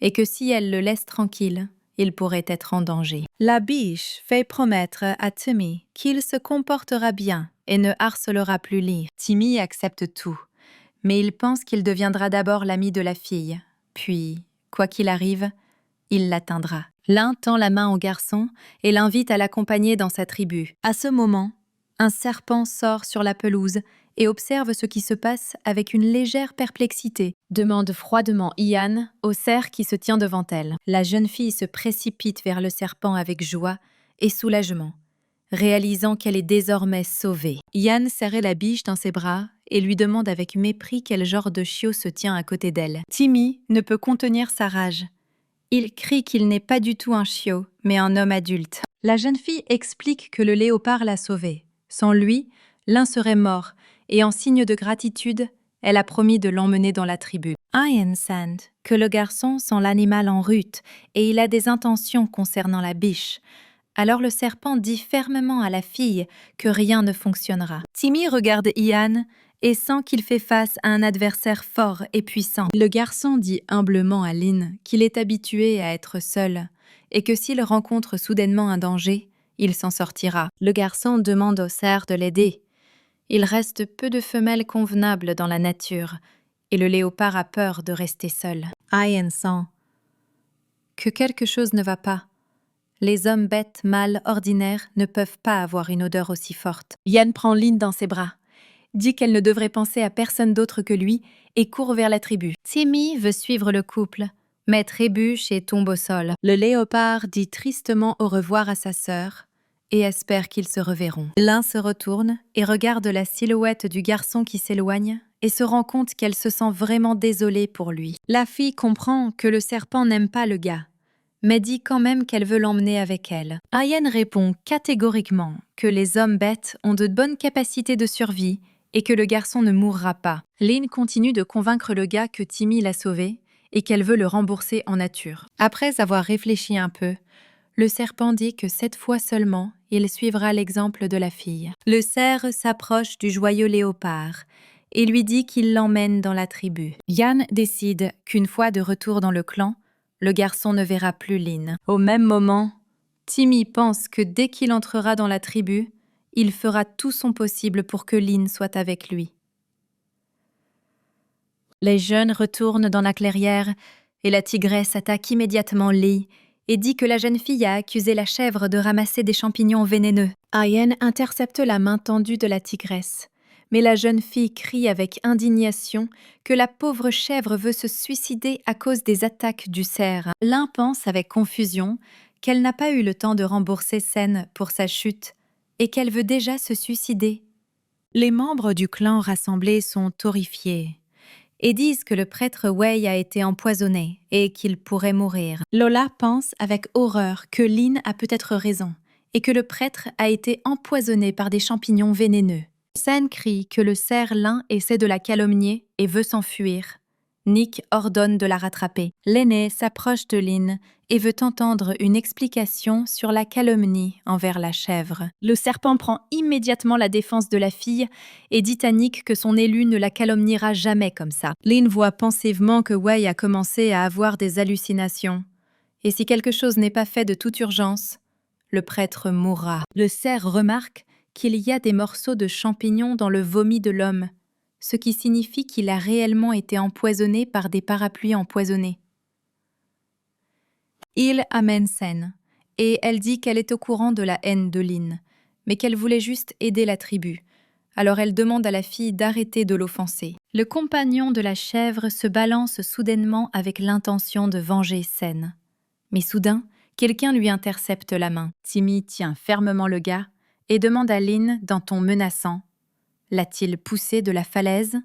et que si elle le laisse tranquille, il pourrait être en danger. La biche fait promettre à Timmy qu'il se comportera bien et ne harcelera plus Lynn. Timmy accepte tout, mais il pense qu'il deviendra d'abord l'ami de la fille, puis, quoi qu'il arrive, il l'atteindra. L'un tend la main au garçon et l'invite à l'accompagner dans sa tribu. À ce moment, un serpent sort sur la pelouse et observe ce qui se passe avec une légère perplexité. Demande froidement Ian au cerf qui se tient devant elle. La jeune fille se précipite vers le serpent avec joie et soulagement, réalisant qu'elle est désormais sauvée. Ian serrait la biche dans ses bras et lui demande avec mépris quel genre de chiot se tient à côté d'elle. Timmy ne peut contenir sa rage. Il crie qu'il n'est pas du tout un chiot, mais un homme adulte. La jeune fille explique que le léopard l'a sauvée. Sans lui, l'un serait mort, et en signe de gratitude, elle a promis de l'emmener dans la tribu. Ian sent que le garçon sent l'animal en rut, et il a des intentions concernant la biche. Alors le serpent dit fermement à la fille que rien ne fonctionnera. Timmy regarde Ian et sent qu'il fait face à un adversaire fort et puissant. Le garçon dit humblement à Lynn qu'il est habitué à être seul et que s'il rencontre soudainement un danger, il s'en sortira. Le garçon demande au cerf de l'aider. Il reste peu de femelles convenables dans la nature et le léopard a peur de rester seul. Ian sent que quelque chose ne va pas. Les hommes bêtes mâles ordinaires ne peuvent pas avoir une odeur aussi forte. Ian prend Lynn dans ses bras, dit qu'elle ne devrait penser à personne d'autre que lui et court vers la tribu. Timmy veut suivre le couple, mais trébuche et tombe au sol. Le léopard dit tristement au revoir à sa sœur et espère qu'ils se reverront. L'un se retourne et regarde la silhouette du garçon qui s'éloigne et se rend compte qu'elle se sent vraiment désolée pour lui. La fille comprend que le serpent n'aime pas le gars, mais dit quand même qu'elle veut l'emmener avec elle. Ian répond catégoriquement que les hommes bêtes ont de bonnes capacités de survie et que le garçon ne mourra pas. Lynn continue de convaincre le gars que Timmy l'a sauvé et qu'elle veut le rembourser en nature. Après avoir réfléchi un peu, le serpent dit que cette fois seulement, il suivra l'exemple de la fille. Le cerf s'approche du joyeux léopard et lui dit qu'il l'emmène dans la tribu. Ian décide qu'une fois de retour dans le clan, le garçon ne verra plus Lynn. Au même moment, Timmy pense que dès qu'il entrera dans la tribu, il fera tout son possible pour que Lynn soit avec lui. Les jeunes retournent dans la clairière et la tigresse attaque immédiatement Lee et dit que la jeune fille a accusé la chèvre de ramasser des champignons vénéneux. Ian intercepte la main tendue de la tigresse, mais la jeune fille crie avec indignation que la pauvre chèvre veut se suicider à cause des attaques du cerf. L'un pense avec confusion qu'elle n'a pas eu le temps de rembourser Sen pour sa chute et qu'elle veut déjà se suicider. Les membres du clan rassemblés sont horrifiés et disent que le prêtre Wei a été empoisonné et qu'il pourrait mourir. Lola pense avec horreur que Lynn a peut-être raison et que le prêtre a été empoisonné par des champignons vénéneux. Sen crie que le cerf lin essaie de la calomnier et veut s'enfuir. Nick ordonne de la rattraper. L'aîné s'approche de Lynn et veut entendre une explication sur la calomnie envers la chèvre. Le serpent prend immédiatement la défense de la fille et dit à Nick que son élu ne la calomniera jamais comme ça. Lynn voit pensivement que Wei a commencé à avoir des hallucinations. Et si quelque chose n'est pas fait de toute urgence, le prêtre mourra. Le cerf remarque qu'il y a des morceaux de champignons dans le vomi de l'homme, ce qui signifie qu'il a réellement été empoisonné par des parapluies empoisonnés. Il amène Sen, et elle dit qu'elle est au courant de la haine de Lynn, mais qu'elle voulait juste aider la tribu. Alors elle demande à la fille d'arrêter de l'offenser. Le compagnon de la chèvre se balance soudainement avec l'intention de venger Sen. Mais soudain, quelqu'un lui intercepte la main. Timmy tient fermement le gars et demande à Lynn d'un ton menaçant « L'a-t-il poussé de la falaise ?»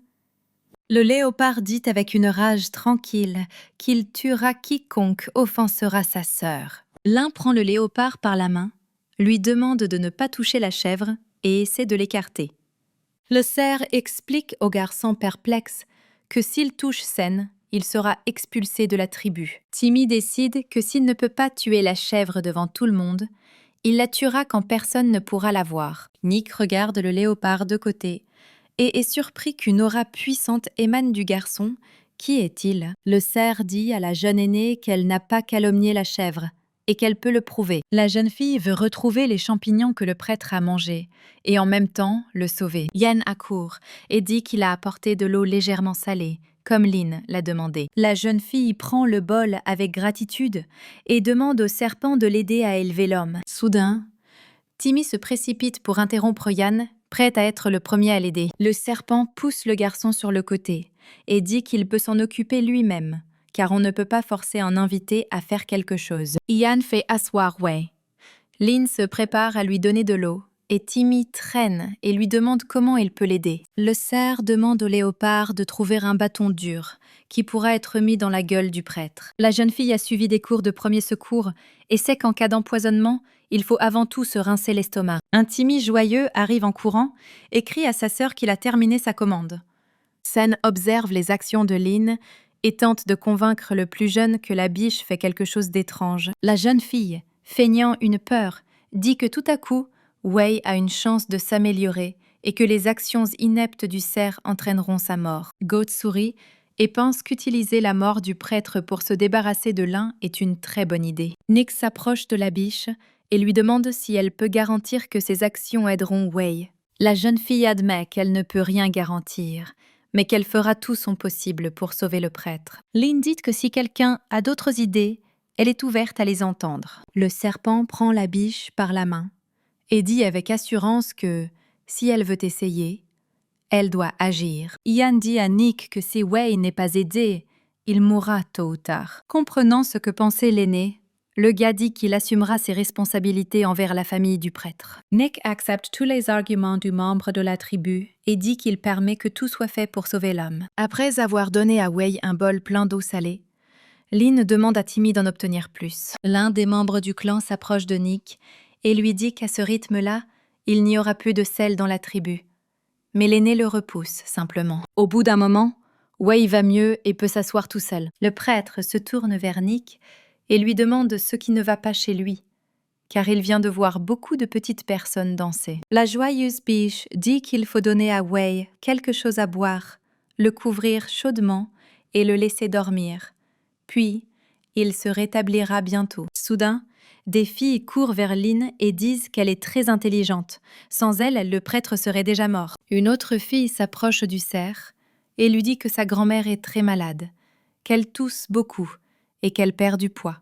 Le léopard dit avec une rage tranquille qu'il tuera quiconque offensera sa sœur. L'un prend le léopard par la main, lui demande de ne pas toucher la chèvre et essaie de l'écarter. Le cerf explique au garçon perplexe que s'il touche Sen, il sera expulsé de la tribu. Timmy décide que s'il ne peut pas tuer la chèvre devant tout le monde, il la tuera quand personne ne pourra la voir. Nick regarde le léopard de côté et est surpris qu'une aura puissante émane du garçon. Qui est-il ? Le cerf dit à la jeune aînée qu'elle n'a pas calomnié la chèvre et qu'elle peut le prouver. La jeune fille veut retrouver les champignons que le prêtre a mangés et en même temps le sauver. Yann accourt et dit qu'il a apporté de l'eau légèrement salée, comme Lynn l'a demandé. La jeune fille prend le bol avec gratitude et demande au serpent de l'aider à élever l'homme. Soudain, Timmy se précipite pour interrompre Yann, prêt à être le premier à l'aider. Le serpent pousse le garçon sur le côté et dit qu'il peut s'en occuper lui-même, car on ne peut pas forcer un invité à faire quelque chose. Yann fait asseoir Wei. Lynn se prépare à lui donner de l'eau et Timmy traîne et lui demande comment il peut l'aider. Le cerf demande au léopard de trouver un bâton dur qui pourra être mis dans la gueule du prêtre. La jeune fille a suivi des cours de premier secours et sait qu'en cas d'empoisonnement, il faut avant tout se rincer l'estomac. Un Timmy joyeux arrive en courant et crie à sa sœur qu'il a terminé sa commande. Sen observe les actions de Lynn et tente de convaincre le plus jeune que la biche fait quelque chose d'étrange. La jeune fille, feignant une peur, dit que tout à coup, Wei a une chance de s'améliorer et que les actions ineptes du cerf entraîneront sa mort. Goat sourit et pense qu'utiliser la mort du prêtre pour se débarrasser de l'un est une très bonne idée. Nick s'approche de la biche et lui demande si elle peut garantir que ses actions aideront Wei. La jeune fille admet qu'elle ne peut rien garantir, mais qu'elle fera tout son possible pour sauver le prêtre. Lynn dit que si quelqu'un a d'autres idées, elle est ouverte à les entendre. Le serpent prend la biche par la main et dit avec assurance que, si elle veut essayer, elle doit agir. Ian dit à Nick que si Wei n'est pas aidé, il mourra tôt ou tard. Comprenant ce que pensait l'aîné, le gars dit qu'il assumera ses responsabilités envers la famille du prêtre. Nick accepte tous les arguments du membre de la tribu et dit qu'il permet que tout soit fait pour sauver l'homme. Après avoir donné à Wei un bol plein d'eau salée, Lynn demande à Timmy d'en obtenir plus. L'un des membres du clan s'approche de Nick et lui dit qu'à ce rythme-là, il n'y aura plus de sel dans la tribu. Mais l'aîné le repousse, simplement. Au bout d'un moment, Wei va mieux et peut s'asseoir tout seul. Le prêtre se tourne vers Nick et lui demande ce qui ne va pas chez lui, car il vient de voir beaucoup de petites personnes danser. La joyeuse biche dit qu'il faut donner à Wei quelque chose à boire, le couvrir chaudement et le laisser dormir. Puis, il se rétablira bientôt. Soudain, des filles courent vers Lynn et disent qu'elle est très intelligente. Sans elle, le prêtre serait déjà mort. Une autre fille s'approche du cerf et lui dit que sa grand-mère est très malade, qu'elle tousse beaucoup et qu'elle perd du poids.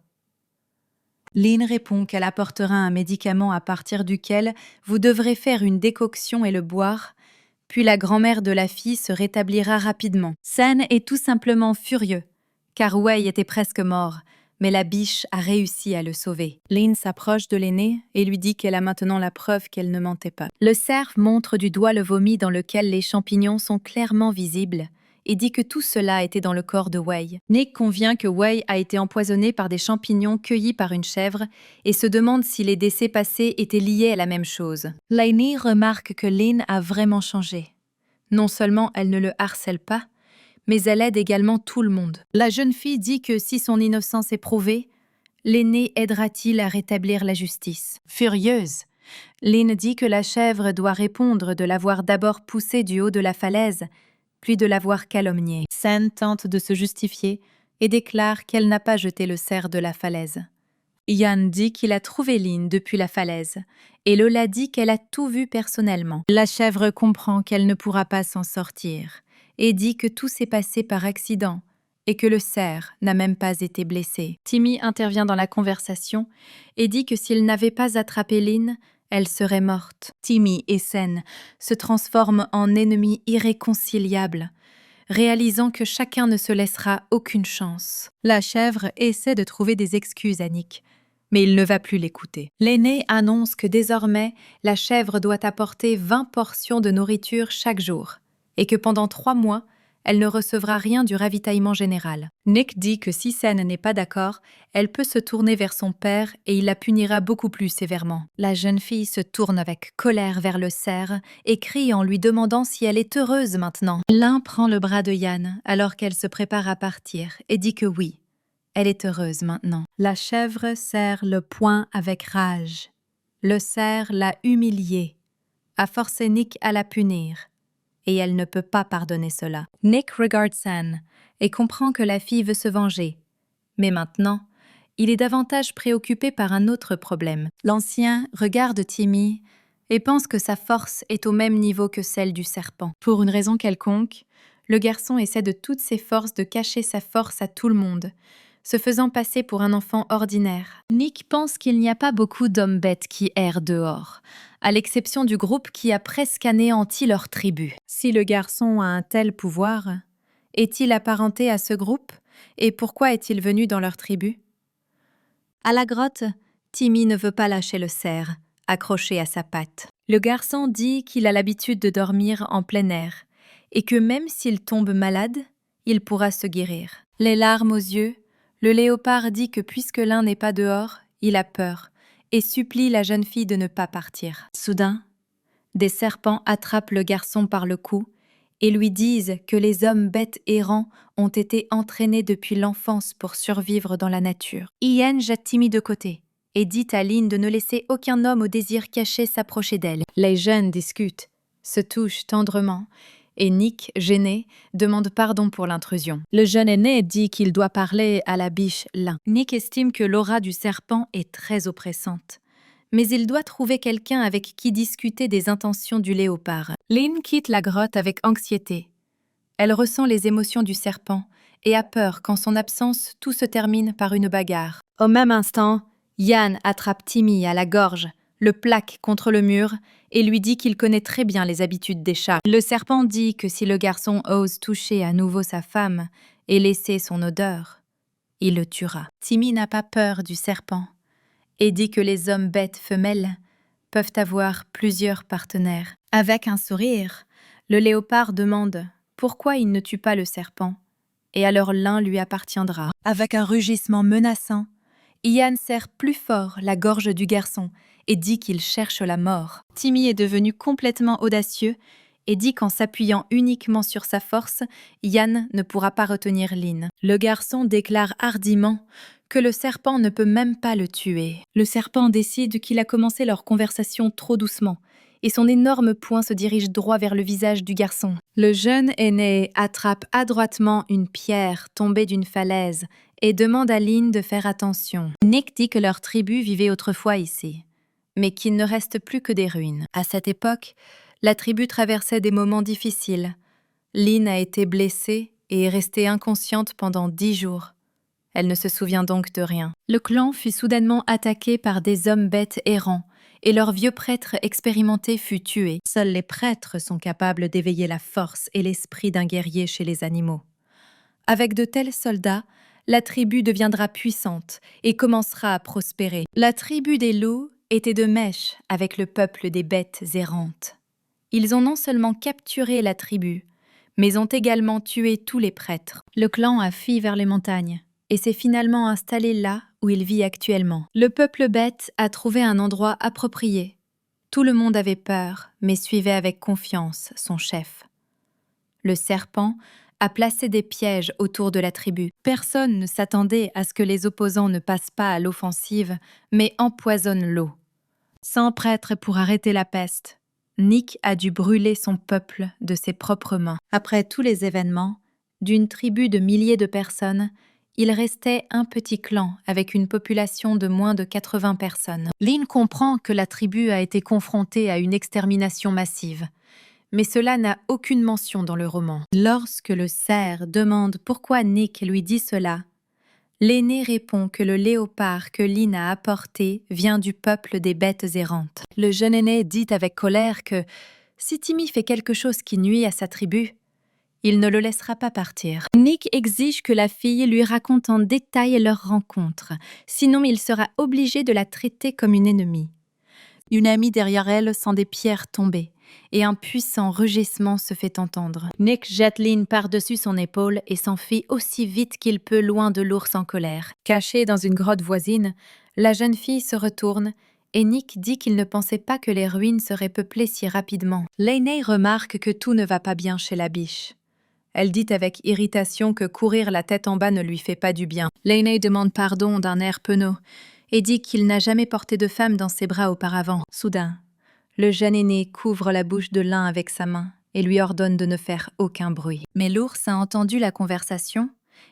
Lynn répond qu'elle apportera un médicament à partir duquel vous devrez faire une décoction et le boire, puis la grand-mère de la fille se rétablira rapidement. Sen est tout simplement furieux, car Wei était presque mort, mais la biche a réussi à le sauver. Lynn s'approche de l'aîné et lui dit qu'elle a maintenant la preuve qu'elle ne mentait pas. Le cerf montre du doigt le vomi dans lequel les champignons sont clairement visibles et dit que tout cela était dans le corps de Wei. Nick convient que Wei a été empoisonné par des champignons cueillis par une chèvre et se demande si les décès passés étaient liés à la même chose. L'aîné remarque que Lynn a vraiment changé. Non seulement elle ne le harcèle pas, mais elle aide également tout le monde. La jeune fille dit que si son innocence est prouvée, l'aîné aidera-t-il à rétablir la justice. Furieuse, Lynn dit que la chèvre doit répondre de l'avoir d'abord poussée du haut de la falaise, puis de l'avoir calomniée. Sen tente de se justifier et déclare qu'elle n'a pas jeté le cerf de la falaise. Yann dit qu'il a trouvé Lynn depuis la falaise, et Lola dit qu'elle a tout vu personnellement. La chèvre comprend qu'elle ne pourra pas s'en sortir, et dit que tout s'est passé par accident et que le cerf n'a même pas été blessé. Timmy intervient dans la conversation et dit que s'il n'avait pas attrapé Lynn, Elle serait morte. Timmy et Sen se transforment en ennemis irréconciliables, réalisant que chacun ne se laissera aucune chance. La chèvre essaie de trouver des excuses à Nick, mais il ne va plus l'écouter. L'aîné annonce que désormais, la chèvre doit apporter 20 portions de nourriture chaque jour, et que pendant 3 mois, elle ne recevra rien du ravitaillement général. Nick dit que si Sen n'est pas d'accord, elle peut se tourner vers son père et il la punira beaucoup plus sévèrement. La jeune fille se tourne avec colère vers le cerf et crie en lui demandant si elle est heureuse maintenant. L'un prend le bras de Yann alors qu'elle se prépare à partir et dit que oui, elle est heureuse maintenant. La chèvre serre le poing avec rage. Le cerf l'a humiliée, a forcé Nick à la punir. Et elle ne peut pas pardonner cela. Nick regarde Sen et comprend que la fille veut se venger. Mais maintenant, il est davantage préoccupé par un autre problème. L'ancien regarde Timmy et pense que sa force est au même niveau que celle du serpent. Pour une raison quelconque, le garçon essaie de toutes ses forces de cacher sa force à tout le monde, se faisant passer pour un enfant ordinaire. Nick pense qu'il n'y a pas beaucoup d'hommes bêtes qui errent dehors, à l'exception du groupe qui a presque anéanti leur tribu. Si le garçon a un tel pouvoir, est-il apparenté à ce groupe et pourquoi est-il venu dans leur tribu? À la grotte, Timmy ne veut pas lâcher le cerf, accroché à sa patte. Le garçon dit qu'il a l'habitude de dormir en plein air et que même s'il tombe malade, il pourra se guérir. Les larmes aux yeux, le léopard dit que puisque l'un n'est pas dehors, il a peur et supplie la jeune fille de ne pas partir. Soudain, des serpents attrapent le garçon par le cou et lui disent que les hommes bêtes errants ont été entraînés depuis l'enfance pour survivre dans la nature. Ian jette Timmy de côté et dit à Lynn de ne laisser aucun homme au désir caché s'approcher d'elle. Les jeunes discutent, se touchent tendrement, et Nick, gêné, demande pardon pour l'intrusion. Le jeune aîné dit qu'il doit parler à la biche lin. Nick estime que l'aura du serpent est très oppressante, mais il doit trouver quelqu'un avec qui discuter des intentions du léopard. Lynn quitte la grotte avec anxiété. Elle ressent les émotions du serpent et a peur qu'en son absence, tout se termine par une bagarre. Au même instant, Yann attrape Timmy à la gorge, le plaque contre le mur et lui dit qu'il connaît très bien les habitudes des chats. Le serpent dit que si le garçon ose toucher à nouveau sa femme et laisser son odeur, il le tuera. Timmy n'a pas peur du serpent et dit que les hommes bêtes femelles peuvent avoir plusieurs partenaires. Avec un sourire, le léopard demande pourquoi il ne tue pas le serpent, et alors l'un lui appartiendra. Avec un rugissement menaçant, Ian serre plus fort la gorge du garçon et dit qu'il cherche la mort. Timmy est devenu complètement audacieux et dit qu'en s'appuyant uniquement sur sa force, Ian ne pourra pas retenir Lynn. Le garçon déclare hardiment que le serpent ne peut même pas le tuer. Le serpent décide qu'il a commencé leur conversation trop doucement, et son énorme poing se dirige droit vers le visage du garçon. Le jeune aîné attrape adroitement une pierre tombée d'une falaise et demande à Lynn de faire attention. Nick dit que leur tribu vivait autrefois ici, mais qu'il ne reste plus que des ruines. À cette époque, la tribu traversait des moments difficiles. Lynn a été blessée et est restée inconsciente pendant 10 jours. Elle ne se souvient donc de rien. Le clan fut soudainement attaqué par des hommes bêtes errants, et leur vieux prêtre expérimenté fut tué. Seuls les prêtres sont capables d'éveiller la force et l'esprit d'un guerrier chez les animaux. Avec de tels soldats, la tribu deviendra puissante et commencera à prospérer. La tribu des loups était de mèche avec le peuple des bêtes errantes. Ils ont non seulement capturé la tribu, mais ont également tué tous les prêtres. Le clan a fui vers les montagnes et s'est finalement installé là où il vit actuellement. Le peuple bête a trouvé un endroit approprié. Tout le monde avait peur, mais suivait avec confiance son chef. Le serpent a placé des pièges autour de la tribu. Personne ne s'attendait à ce que les opposants ne passent pas à l'offensive, mais empoisonnent l'eau. Sans prêtre pour arrêter la peste, Nick a dû brûler son peuple de ses propres mains. Après tous les événements, d'une tribu de milliers de personnes, il restait un petit clan avec une population de moins de 80 personnes. Lynn comprend que la tribu a été confrontée à une extermination massive, mais cela n'a aucune mention dans le roman. Lorsque le cerf demande pourquoi Nick lui dit cela, L'aîné répond que le léopard que Lynn a apporté vient du peuple des bêtes errantes. Le jeune aîné dit avec colère que si Timmy fait quelque chose qui nuit à sa tribu, il ne le laissera pas partir. Nick exige que la fille lui raconte en détail leur rencontre, sinon il sera obligé de la traiter comme une ennemie. Une amie derrière elle sent des pierres tomber, et un puissant rugissement se fait entendre. Nick jette Lynn par-dessus son épaule et s'enfuit aussi vite qu'il peut loin de l'ours en colère. Cachée dans une grotte voisine, la jeune fille se retourne et Nick dit qu'il ne pensait pas que les ruines seraient peuplées si rapidement. Lainey remarque que tout ne va pas bien chez la biche. Elle dit avec irritation que courir la tête en bas ne lui fait pas du bien. Lainey demande pardon d'un air penaud et dit qu'il n'a jamais porté de femme dans ses bras auparavant. Soudain, le jeune aîné couvre la bouche de l'un avec sa main et lui ordonne de ne faire aucun bruit. Mais l'ours a entendu la conversation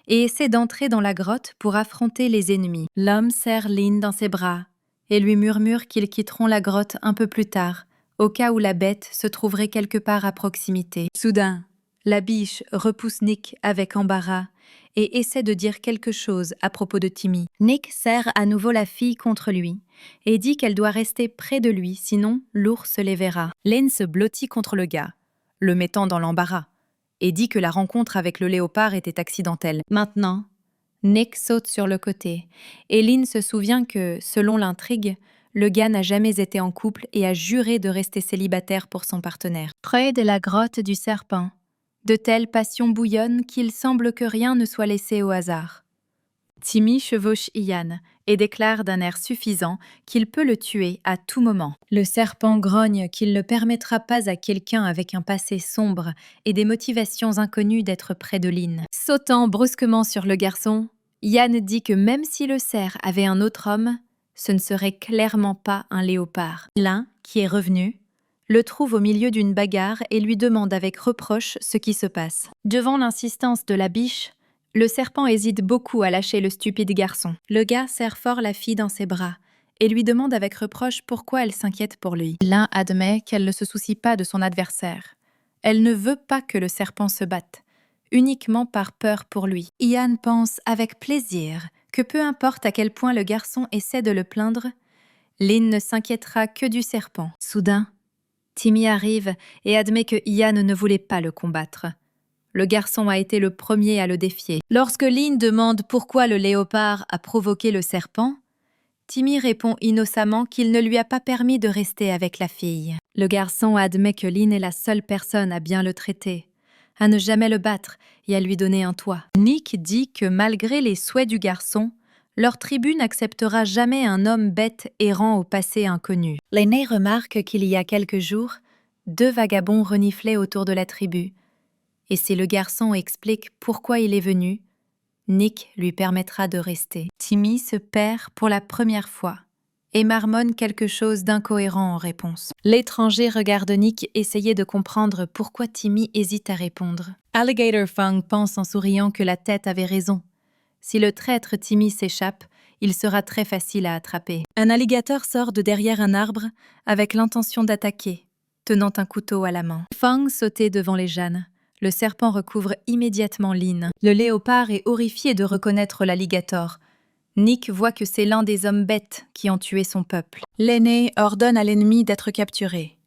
et essaie d'entrer dans la grotte pour affronter les ennemis. L'homme serre Lynn dans ses bras et lui murmure qu'ils quitteront la grotte un peu plus tard, au cas où la bête se trouverait quelque part à proximité. Soudain, la biche repousse Nick avec embarras et essaie de dire quelque chose à propos de Timmy. Nick serre à nouveau la fille contre lui et dit qu'elle doit rester près de lui, sinon l'ours les verra. Lynn se blottit contre le gars, le mettant dans l'embarras, et dit que la rencontre avec le léopard était accidentelle. Maintenant, Nick saute sur le côté, et Lynn se souvient que, selon l'intrigue, le gars n'a jamais été en couple et a juré de rester célibataire pour son partenaire. Près de la grotte du serpent, de telles passions bouillonnent qu'il semble que rien ne soit laissé au hasard. Timmy chevauche Ian et déclare d'un air suffisant qu'il peut le tuer à tout moment. Le serpent grogne qu'il ne permettra pas à quelqu'un avec un passé sombre et des motivations inconnues d'être près de Lynn. Sautant brusquement sur le garçon, Ian dit que même si le cerf avait un autre homme, ce ne serait clairement pas un léopard. L'un, qui est revenu, le trouve au milieu d'une bagarre et lui demande avec reproche ce qui se passe. Devant l'insistance de la biche, le serpent hésite beaucoup à lâcher le stupide garçon. Le gars serre fort la fille dans ses bras et lui demande avec reproche pourquoi elle s'inquiète pour lui. L'un admet qu'elle ne se soucie pas de son adversaire. Elle ne veut pas que le serpent se batte, uniquement par peur pour lui. Ian pense avec plaisir que peu importe à quel point le garçon essaie de le plaindre, Lynn ne s'inquiétera que du serpent. Soudain, Timmy arrive et admet que Ian ne voulait pas le combattre. Le garçon a été le premier à le défier. Lorsque Lynn demande pourquoi le léopard a provoqué le serpent, Timmy répond innocemment qu'il ne lui a pas permis de rester avec la fille. Le garçon admet que Lynn est la seule personne à bien le traiter, à ne jamais le battre et à lui donner un toit. Nick dit que malgré les souhaits du garçon, leur tribu n'acceptera jamais un homme bête errant au passé inconnu. L'aîné remarque qu'il y a quelques jours, 2 vagabonds reniflaient autour de la tribu. Et si le garçon explique pourquoi il est venu, Nick lui permettra de rester. Timmy se perd pour la première fois et marmonne quelque chose d'incohérent en réponse. L'étranger regarde Nick essayer de comprendre pourquoi Timmy hésite à répondre. Alligator Fang pense en souriant que la tête avait raison. Si le traître Timmy s'échappe, il sera très facile à attraper. Un alligator sort de derrière un arbre avec l'intention d'attaquer, tenant un couteau à la main. Fang sautait devant les jeunes. Le serpent recouvre immédiatement Lynn. Le léopard est horrifié de reconnaître l'alligator. Nick voit que c'est l'un des hommes bêtes qui ont tué son peuple. L'aîné ordonne à l'ennemi d'être capturé.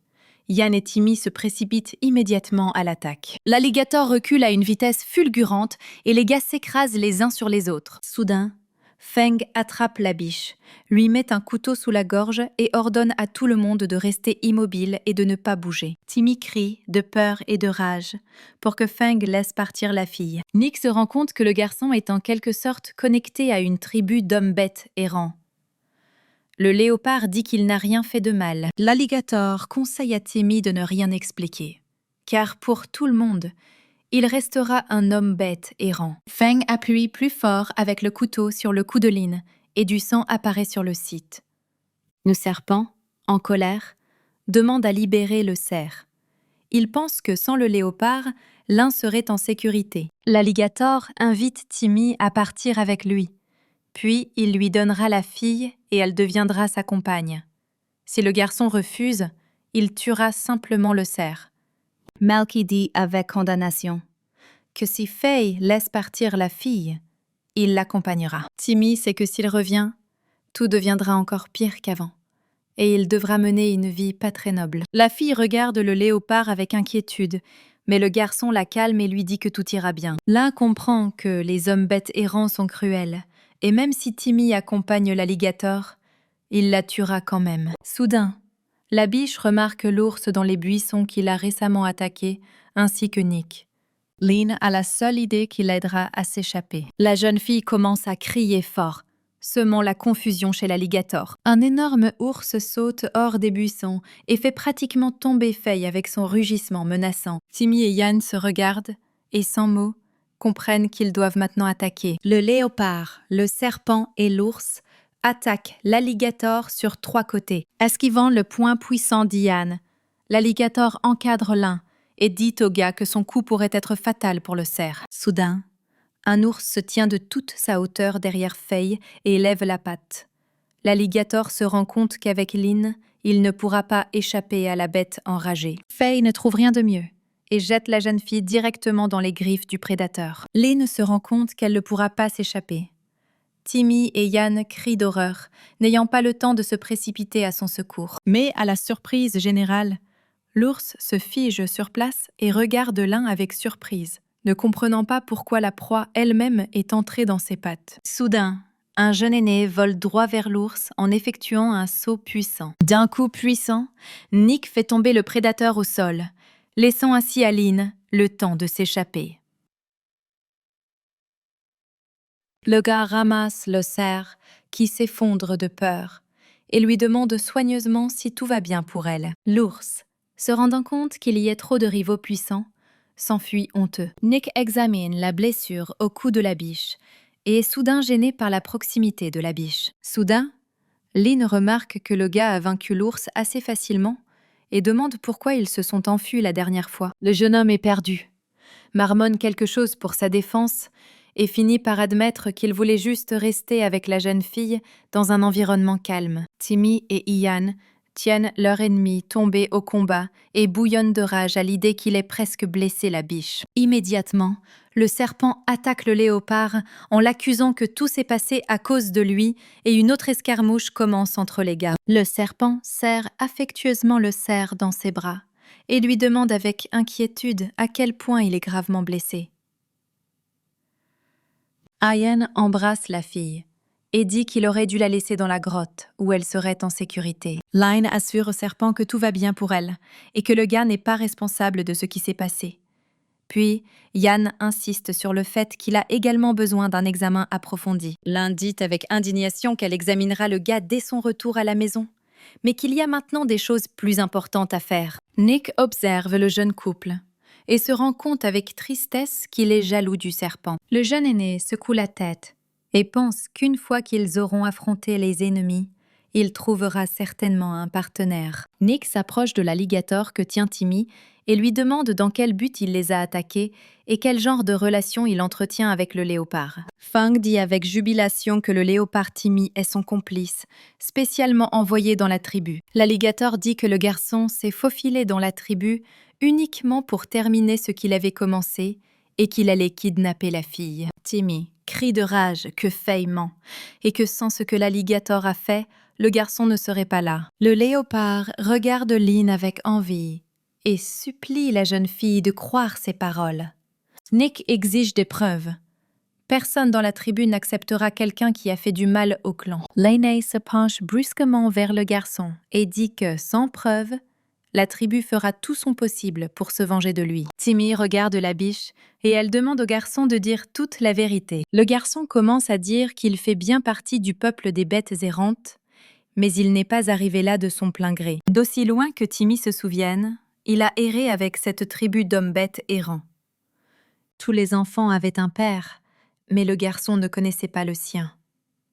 Ian et Timmy se précipitent immédiatement à l'attaque. L'alligator recule à une vitesse fulgurante et les gars s'écrasent les uns sur les autres. Soudain, Feng attrape la biche, lui met un couteau sous la gorge et ordonne à tout le monde de rester immobile et de ne pas bouger. Timmy crie de peur et de rage pour que Feng laisse partir la fille. Nick se rend compte que le garçon est en quelque sorte connecté à une tribu d'hommes bêtes errants. Le léopard dit qu'il n'a rien fait de mal. L'alligator conseille à Timmy de ne rien expliquer, car pour tout le monde, il restera un homme bête errant. Feng appuie plus fort avec le couteau sur le cou de Lynn et du sang apparaît sur le site. Le serpent, en colère, demande à libérer le cerf. Il pense que sans le léopard, l'un serait en sécurité. L'alligator invite Timmy à partir avec lui. Puis il lui donnera la fille et elle deviendra sa compagne. Si le garçon refuse, il tuera simplement le cerf. Malky dit avec condamnation que si Faye laisse partir la fille, il l'accompagnera. Timmy sait que s'il revient, tout deviendra encore pire qu'avant, et il devra mener une vie pas très noble. La fille regarde le léopard avec inquiétude, mais le garçon la calme et lui dit que tout ira bien. L'un comprend que les hommes bêtes errants sont cruels, et même si Timmy accompagne l'alligator, il la tuera quand même. Soudain, la biche remarque l'ours dans les buissons qu'il a récemment attaqué, ainsi que Nick. Lynn a la seule idée qui l'aidera à s'échapper. La jeune fille commence à crier fort, semant la confusion chez l'alligator. Un énorme ours saute hors des buissons et fait pratiquement tomber Faye avec son rugissement menaçant. Timmy et Yann se regardent et, sans mots, comprennent qu'ils doivent maintenant attaquer. Le léopard, le serpent et l'ours attaquent l'alligator sur 3 côtés. Esquivant le poing puissant d'Yann, l'alligator encadre l'un et dit au gars que son coup pourrait être fatal pour le cerf. Soudain, un ours se tient de toute sa hauteur derrière Faye et lève la patte. L'alligator se rend compte qu'avec Lynn, il ne pourra pas échapper à la bête enragée. Faye ne trouve rien de mieux et jette la jeune fille directement dans les griffes du prédateur. Lynn se rend compte qu'elle ne pourra pas s'échapper. Timmy et Yann crient d'horreur, n'ayant pas le temps de se précipiter à son secours. Mais à la surprise générale, l'ours se fige sur place et regarde l'un avec surprise, ne comprenant pas pourquoi la proie elle-même est entrée dans ses pattes. Soudain, un jeune aîné vole droit vers l'ours en effectuant un saut puissant. D'un coup puissant, Nick fait tomber le prédateur au sol, laissant ainsi à Lynn le temps de s'échapper. Le gars ramasse le cerf, qui s'effondre de peur, et lui demande soigneusement si tout va bien pour elle. L'ours, se rendant compte qu'il y ait trop de rivaux puissants, s'enfuit honteux. Nick examine la blessure au cou de la biche et est soudain gêné par la proximité de la biche. Soudain, Lynn remarque que le gars a vaincu l'ours assez facilement et demande pourquoi ils se sont enfuis la dernière fois. Le jeune homme est perdu, marmonne quelque chose pour sa défense et finit par admettre qu'il voulait juste rester avec la jeune fille dans un environnement calme. Timmy et Ian tiennent leur ennemi tombé au combat et bouillonnent de rage à l'idée qu'il ait presque blessé la biche. Immédiatement, le serpent attaque le léopard en l'accusant que tout s'est passé à cause de lui et une autre escarmouche commence entre les gars. Le serpent serre affectueusement le cerf dans ses bras et lui demande avec inquiétude à quel point il est gravement blessé. Ian embrasse la fille et dit qu'il aurait dû la laisser dans la grotte où elle serait en sécurité. Lynn assure au serpent que tout va bien pour elle et que le gars n'est pas responsable de ce qui s'est passé. Puis, Yann insiste sur le fait qu'il a également besoin d'un examen approfondi. Lynn dit avec indignation qu'elle examinera le gars dès son retour à la maison, mais qu'il y a maintenant des choses plus importantes à faire. Nick observe le jeune couple et se rend compte avec tristesse qu'il est jaloux du serpent. Le jeune aîné secoue la tête et pense qu'une fois qu'ils auront affronté les ennemis, il trouvera certainement un partenaire. Nick s'approche de l'alligator que tient Timmy et lui demande dans quel but il les a attaqués et quel genre de relation il entretient avec le léopard. Fang dit avec jubilation que le léopard Timmy est son complice, spécialement envoyé dans la tribu. L'alligator dit que le garçon s'est faufilé dans la tribu uniquement pour terminer ce qu'il avait commencé et qu'il allait kidnapper la fille. Timmy crie de rage que Faye ment et que sans ce que l'alligator a fait, le garçon ne serait pas là. Le léopard regarde Lynn avec envie et supplie la jeune fille de croire ses paroles. Nick exige des preuves. Personne dans la tribu n'acceptera quelqu'un qui a fait du mal au clan. Lainey se penche brusquement vers le garçon et dit que, sans preuve, la tribu fera tout son possible pour se venger de lui. Timmy regarde la biche et elle demande au garçon de dire toute la vérité. Le garçon commence à dire qu'il fait bien partie du peuple des bêtes errantes, mais il n'est pas arrivé là de son plein gré. D'aussi loin que Timmy se souvienne, il a erré avec cette tribu d'hommes bêtes errants. Tous les enfants avaient un père, mais le garçon ne connaissait pas le sien.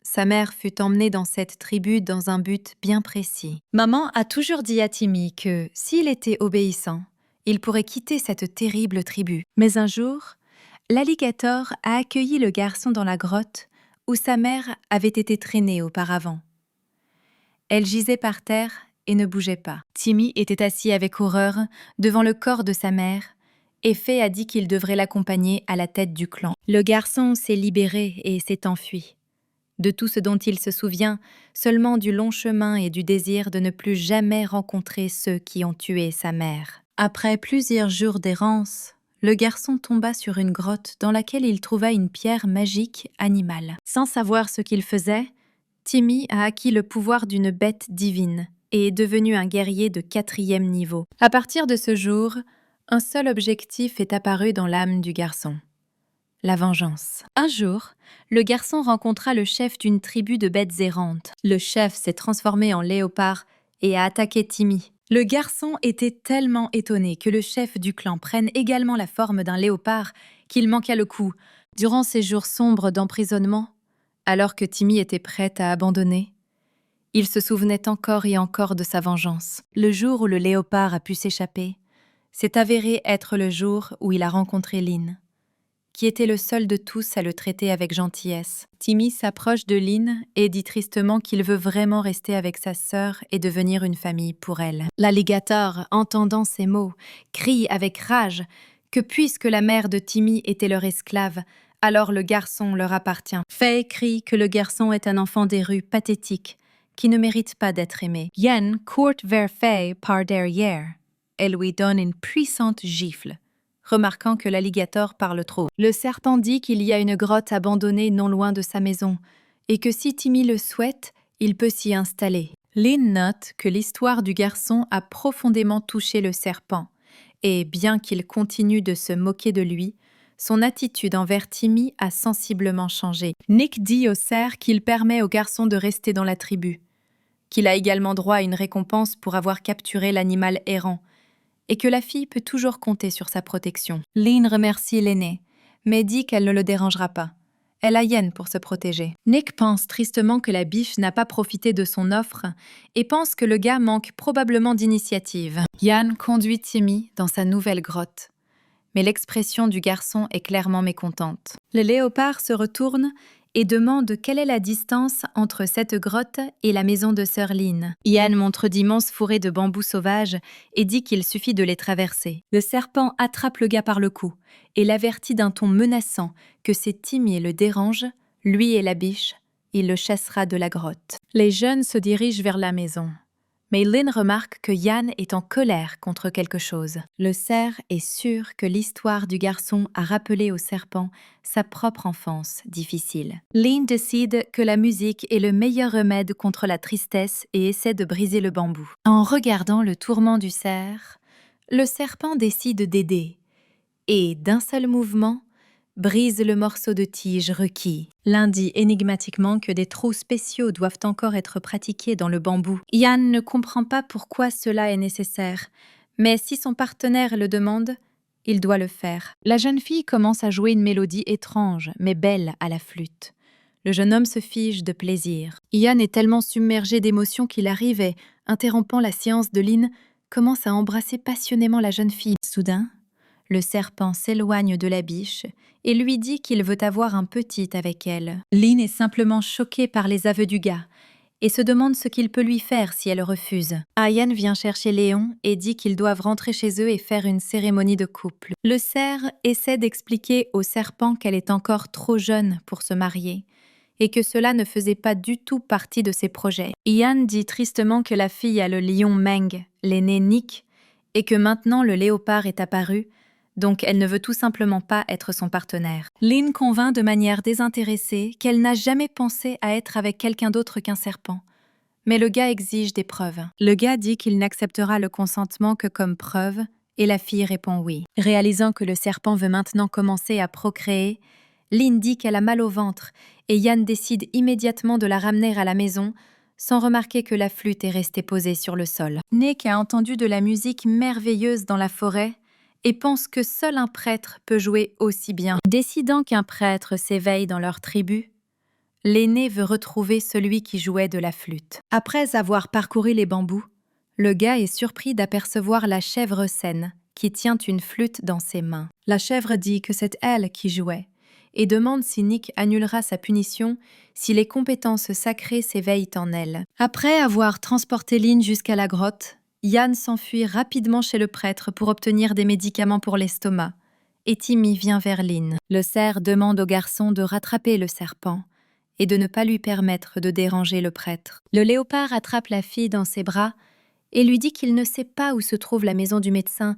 Sa mère fut emmenée dans cette tribu dans un but bien précis. Maman a toujours dit à Timmy que, s'il était obéissant, il pourrait quitter cette terrible tribu. Mais un jour, l'alligator a accueilli le garçon dans la grotte où sa mère avait été traînée auparavant. Elle gisait par terre et ne bougeait pas. Timmy était assis avec horreur devant le corps de sa mère et Fée a dit qu'il devrait l'accompagner à la tête du clan. Le garçon s'est libéré et s'est enfui. De tout ce dont il se souvient, seulement du long chemin et du désir de ne plus jamais rencontrer ceux qui ont tué sa mère. Après plusieurs jours d'errance, le garçon tomba sur une grotte dans laquelle il trouva une pierre magique animale. Sans savoir ce qu'il faisait, Timmy a acquis le pouvoir d'une bête divine et est devenu un guerrier de 4e niveau. À partir de ce jour, un seul objectif est apparu dans l'âme du garçon. La vengeance. Un jour, le garçon rencontra le chef d'une tribu de bêtes errantes. Le chef s'est transformé en léopard et a attaqué Timmy. Le garçon était tellement étonné que le chef du clan prenne également la forme d'un léopard qu'il manqua le coup. Durant ces jours sombres d'emprisonnement, alors que Timmy était prête à abandonner, il se souvenait encore et encore de sa vengeance. Le jour où le léopard a pu s'échapper, s'est avéré être le jour où il a rencontré Lynn, qui était le seul de tous à le traiter avec gentillesse. Timmy s'approche de Lynn et dit tristement qu'il veut vraiment rester avec sa sœur et devenir une famille pour elle. L'alligator, entendant ces mots, crie avec rage que puisque la mère de Timmy était leur esclave, alors le garçon leur appartient. Faye crie que le garçon est un enfant des rues pathétique, qui ne mérite pas d'être aimé. Yen court vers Faye par derrière. Elle lui donne une puissante gifle, remarquant que l'alligator parle trop. Le serpent dit qu'il y a une grotte abandonnée non loin de sa maison, et que si Timmy le souhaite, il peut s'y installer. Lynn note que l'histoire du garçon a profondément touché le serpent, et bien qu'il continue de se moquer de lui, son attitude envers Timmy a sensiblement changé. Nick dit au cerf qu'il permet au garçon de rester dans la tribu, qu'il a également droit à une récompense pour avoir capturé l'animal errant, et que la fille peut toujours compter sur sa protection. Lynn remercie l'aînée, mais dit qu'elle ne le dérangera pas. Elle a Yen pour se protéger. Nick pense tristement que la biche n'a pas profité de son offre et pense que le gars manque probablement d'initiative. Yan conduit Timmy dans sa nouvelle grotte, mais l'expression du garçon est clairement mécontente. Le léopard se retourne et demande quelle est la distance entre cette grotte et la maison de Sir Lynn. Ian montre d'immenses fourrés de bambous sauvages et dit qu'il suffit de les traverser. Le serpent attrape le gars par le cou et l'avertit d'un ton menaçant que si Timmy le dérange, lui et la biche, il le chassera de la grotte. Les jeunes se dirigent vers la maison. Mais Lynn remarque que Yan est en colère contre quelque chose. Le cerf est sûr que l'histoire du garçon a rappelé au serpent sa propre enfance difficile. Lynn décide que la musique est le meilleur remède contre la tristesse et essaie de briser le bambou. En regardant le tourment du cerf, le serpent décide d'aider et, d'un seul mouvement, brise le morceau de tige requis. L'un dit énigmatiquement que des trous spéciaux doivent encore être pratiqués dans le bambou. Yann ne comprend pas pourquoi cela est nécessaire, mais si son partenaire le demande, il doit le faire. La jeune fille commence à jouer une mélodie étrange, mais belle à la flûte. Le jeune homme se fige de plaisir. Yann est tellement submergé d'émotions qu'il arrive et, interrompant la séance de Lynn, commence à embrasser passionnément la jeune fille. Soudain, le serpent s'éloigne de la biche et lui dit qu'il veut avoir un petit avec elle. Lynn est simplement choquée par les aveux du gars et se demande ce qu'il peut lui faire si elle refuse. Ian vient chercher Léon et dit qu'ils doivent rentrer chez eux et faire une cérémonie de couple. Le cerf essaie d'expliquer au serpent qu'elle est encore trop jeune pour se marier et que cela ne faisait pas du tout partie de ses projets. Ian dit tristement que la fille a le lion Meng, l'aîné Nick, et que maintenant le léopard est apparu, donc elle ne veut tout simplement pas être son partenaire. Lynn convainc de manière désintéressée qu'elle n'a jamais pensé à être avec quelqu'un d'autre qu'un serpent. Mais le gars exige des preuves. Le gars dit qu'il n'acceptera le consentement que comme preuve, et la fille répond oui. Réalisant que le serpent veut maintenant commencer à procréer, Lynn dit qu'elle a mal au ventre, et Yann décide immédiatement de la ramener à la maison, sans remarquer que la flûte est restée posée sur le sol. Nick a entendu de la musique merveilleuse dans la forêt, et pense que seul un prêtre peut jouer aussi bien. Décidant qu'un prêtre s'éveille dans leur tribu, l'aîné veut retrouver celui qui jouait de la flûte. Après avoir parcouru les bambous, le gars est surpris d'apercevoir la chèvre saine qui tient une flûte dans ses mains. La chèvre dit que c'est elle qui jouait et demande si Nick annulera sa punition si les compétences sacrées s'éveillent en elle. Après avoir transporté Lynn jusqu'à la grotte, Yann s'enfuit rapidement chez le prêtre pour obtenir des médicaments pour l'estomac, et Timmy vient vers Lynn. Le cerf demande au garçon de rattraper le serpent et de ne pas lui permettre de déranger le prêtre. Le léopard attrape la fille dans ses bras et lui dit qu'il ne sait pas où se trouve la maison du médecin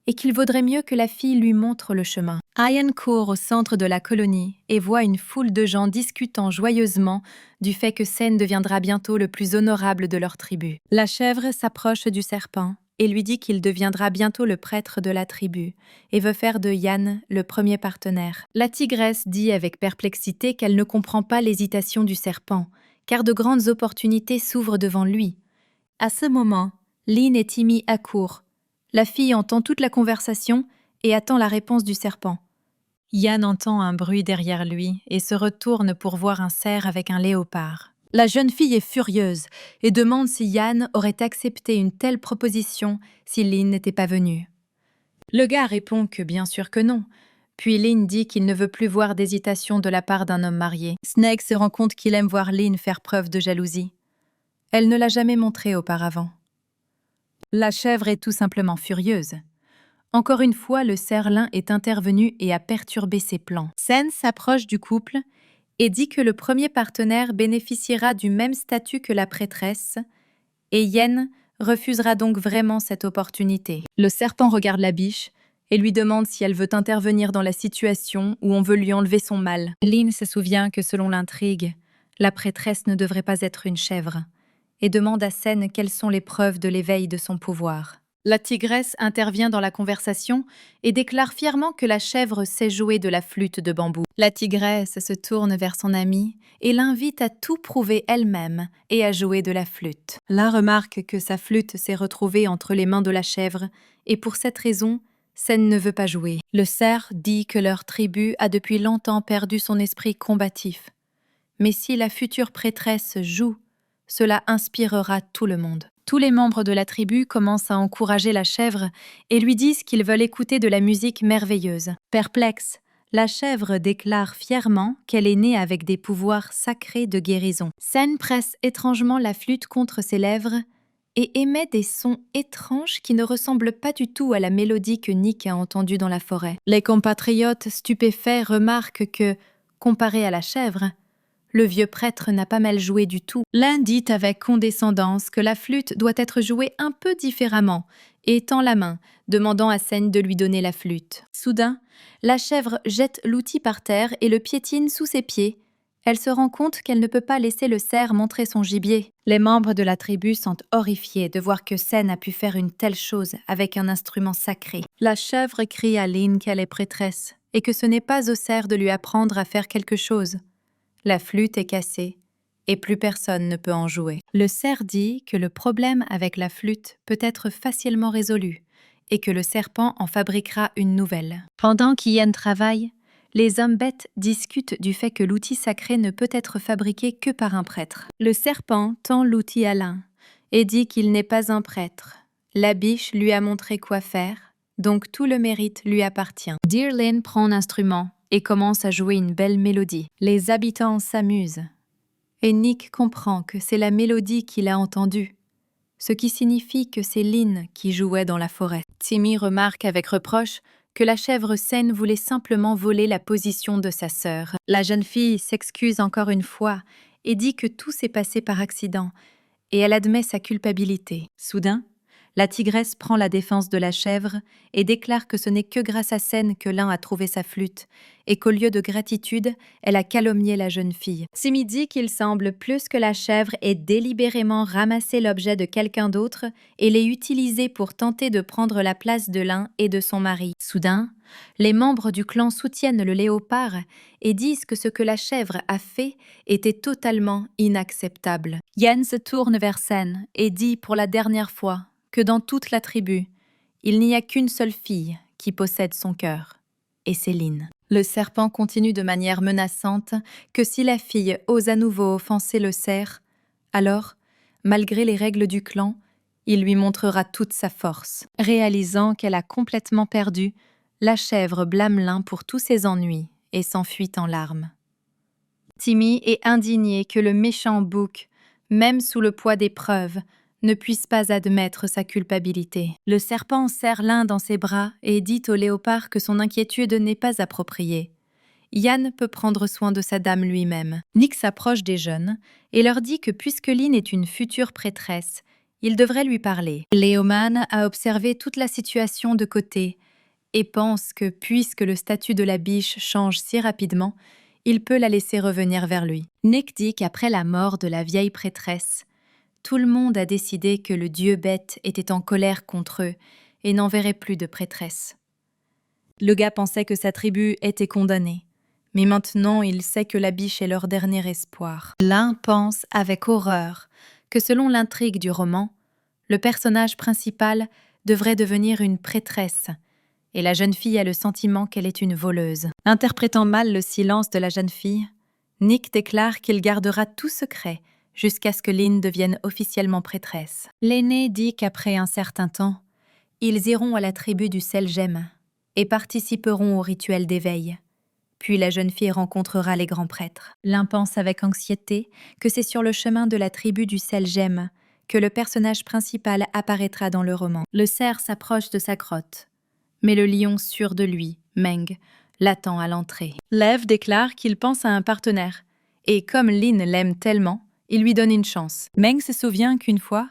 et qu'il vaudrait mieux que la fille lui montre le chemin. Ian court au centre de la colonie et voit une foule de gens discutant joyeusement du fait que Sen deviendra bientôt le plus honorable de leur tribu. La chèvre s'approche du serpent et lui dit qu'il deviendra bientôt le prêtre de la tribu et veut faire de Yann le premier partenaire. La tigresse dit avec perplexité qu'elle ne comprend pas l'hésitation du serpent, car de grandes opportunités s'ouvrent devant lui. À ce moment, Lynn et Timmy accourent. La fille entend toute la conversation et attend la réponse du serpent. Yann entend un bruit derrière lui et se retourne pour voir un cerf avec un léopard. La jeune fille est furieuse et demande si Yann aurait accepté une telle proposition si Lynn n'était pas venue. Le gars répond que bien sûr que non. Puis Lynn dit qu'il ne veut plus voir d'hésitation de la part d'un homme marié. Snake se rend compte qu'il aime voir Lynn faire preuve de jalousie. Elle ne l'a jamais montré auparavant. La chèvre est tout simplement furieuse. Encore une fois, le cerf-lin est intervenu et a perturbé ses plans. Sen s'approche du couple et dit que le premier partenaire bénéficiera du même statut que la prêtresse, et Yen refusera donc vraiment cette opportunité. Le serpent regarde la biche et lui demande si elle veut intervenir dans la situation où on veut lui enlever son mal. Lynn se souvient que selon l'intrigue, la prêtresse ne devrait pas être une chèvre, et demande à Sen quelles sont les preuves de l'éveil de son pouvoir. La tigresse intervient dans la conversation et déclare fièrement que la chèvre sait jouer de la flûte de bambou. La tigresse se tourne vers son amie et l'invite à tout prouver elle-même et à jouer de la flûte. La remarque que sa flûte s'est retrouvée entre les mains de la chèvre et pour cette raison, Sen ne veut pas jouer. Le cerf dit que leur tribu a depuis longtemps perdu son esprit combatif. Mais si la future prêtresse joue, cela inspirera tout le monde. Tous les membres de la tribu commencent à encourager la chèvre et lui disent qu'ils veulent écouter de la musique merveilleuse. Perplexe, la chèvre déclare fièrement qu'elle est née avec des pouvoirs sacrés de guérison. Sen presse étrangement la flûte contre ses lèvres et émet des sons étranges qui ne ressemblent pas du tout à la mélodie que Nick a entendue dans la forêt. Les compatriotes stupéfaits remarquent que, comparé à la chèvre, le vieux prêtre n'a pas mal joué du tout. L'un dit avec condescendance que la flûte doit être jouée un peu différemment et tend la main, demandant à Sen de lui donner la flûte. Soudain, la chèvre jette l'outil par terre et le piétine sous ses pieds. Elle se rend compte qu'elle ne peut pas laisser le cerf montrer son gibier. Les membres de la tribu sont horrifiés de voir que Sen a pu faire une telle chose avec un instrument sacré. La chèvre crie à Lynn qu'elle est prêtresse et que ce n'est pas au cerf de lui apprendre à faire quelque chose. La flûte est cassée et plus personne ne peut en jouer. Le cerf dit que le problème avec la flûte peut être facilement résolu et que le serpent en fabriquera une nouvelle. Pendant qu'Ian travaille, les hommes bêtes discutent du fait que l'outil sacré ne peut être fabriqué que par un prêtre. Le serpent tend l'outil à l'un et dit qu'il n'est pas un prêtre. La biche lui a montré quoi faire, donc tout le mérite lui appartient. Dear Lynn prend l'instrument et commence à jouer une belle mélodie. Les habitants s'amusent. Et Nick comprend que c'est la mélodie qu'il a entendue, ce qui signifie que c'est Lynn qui jouait dans la forêt. Timmy remarque avec reproche que la chèvre Sen voulait simplement voler la position de sa sœur. La jeune fille s'excuse encore une fois et dit que tout s'est passé par accident, et elle admet sa culpabilité. Soudain, la tigresse prend la défense de la chèvre et déclare que ce n'est que grâce à Sen que l'un a trouvé sa flûte et qu'au lieu de gratitude, elle a calomnié la jeune fille. Timmy dit qu'il semble plus que la chèvre ait délibérément ramassé l'objet de quelqu'un d'autre et l'ait utilisé pour tenter de prendre la place de l'un et de son mari. Soudain, les membres du clan soutiennent le léopard et disent que ce que la chèvre a fait était totalement inacceptable. Yann se tourne vers Sen et dit pour la dernière fois que dans toute la tribu, il n'y a qu'une seule fille qui possède son cœur, et c'est Lynn. Le serpent continue de manière menaçante que si la fille ose à nouveau offenser le cerf, alors, malgré les règles du clan, il lui montrera toute sa force. Réalisant qu'elle a complètement perdu, la chèvre blâme l'un pour tous ses ennuis et s'enfuit en larmes. Timmy est indigné que le méchant bouc, même sous le poids des preuves, ne puisse pas admettre sa culpabilité. Le serpent serre l'un dans ses bras et dit au léopard que son inquiétude n'est pas appropriée. Yann peut prendre soin de sa dame lui-même. Nick s'approche des jeunes et leur dit que puisque Lynn est une future prêtresse, il devrait lui parler. Léoman a observé toute la situation de côté et pense que puisque le statut de la biche change si rapidement, il peut la laisser revenir vers lui. Nick dit qu'après la mort de la vieille prêtresse, tout le monde a décidé que le dieu bête était en colère contre eux et n'en verrait plus de prêtresse. Le gars pensait que sa tribu était condamnée, mais maintenant il sait que la biche est leur dernier espoir. L'un pense avec horreur que selon l'intrigue du roman, le personnage principal devrait devenir une prêtresse, et la jeune fille a le sentiment qu'elle est une voleuse. Interprétant mal le silence de la jeune fille, Nick déclare qu'il gardera tout secret jusqu'à ce que Lynn devienne officiellement prêtresse. L'aîné dit qu'après un certain temps, ils iront à la tribu du Selgem et participeront au rituel d'éveil. Puis la jeune fille rencontrera les grands prêtres. L'un pense avec anxiété que c'est sur le chemin de la tribu du Selgem que le personnage principal apparaîtra dans le roman. Le cerf s'approche de sa grotte, mais le lion sûr de lui, Meng, l'attend à l'entrée. Lev déclare qu'il pense à un partenaire, et comme Lynn l'aime tellement, il lui donne une chance. Meng se souvient qu'une fois,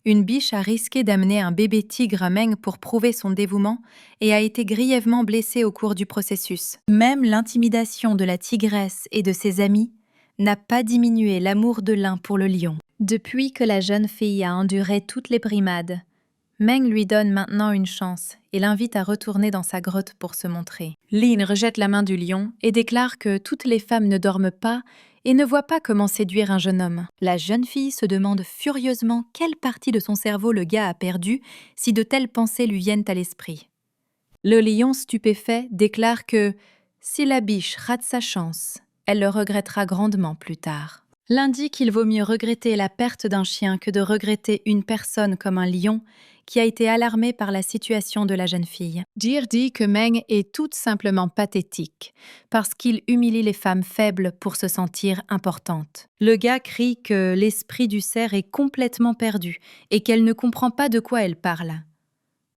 une biche a risqué d'amener un bébé tigre à Meng pour prouver son dévouement et a été grièvement blessée au cours du processus. Même l'intimidation de la tigresse et de ses amis n'a pas diminué l'amour de l'un pour le lion. Depuis que la jeune fille a enduré toutes les brimades, Meng lui donne maintenant une chance et l'invite à retourner dans sa grotte pour se montrer. Lynn rejette la main du lion et déclare que toutes les femmes ne dorment pas et ne voit pas comment séduire un jeune homme. La jeune fille se demande furieusement quelle partie de son cerveau le gars a perdu si de telles pensées lui viennent à l'esprit. Le lion stupéfait déclare que si la biche rate sa chance, elle le regrettera grandement plus tard. L'un dit qu'il vaut mieux regretter la perte d'un chien que de regretter une personne comme un lion qui a été alarmé par la situation de la jeune fille. Jir dit que Meng est tout simplement pathétique, parce qu'il humilie les femmes faibles pour se sentir importantes. Le gars crie que l'esprit du cerf est complètement perdu et qu'elle ne comprend pas de quoi elle parle.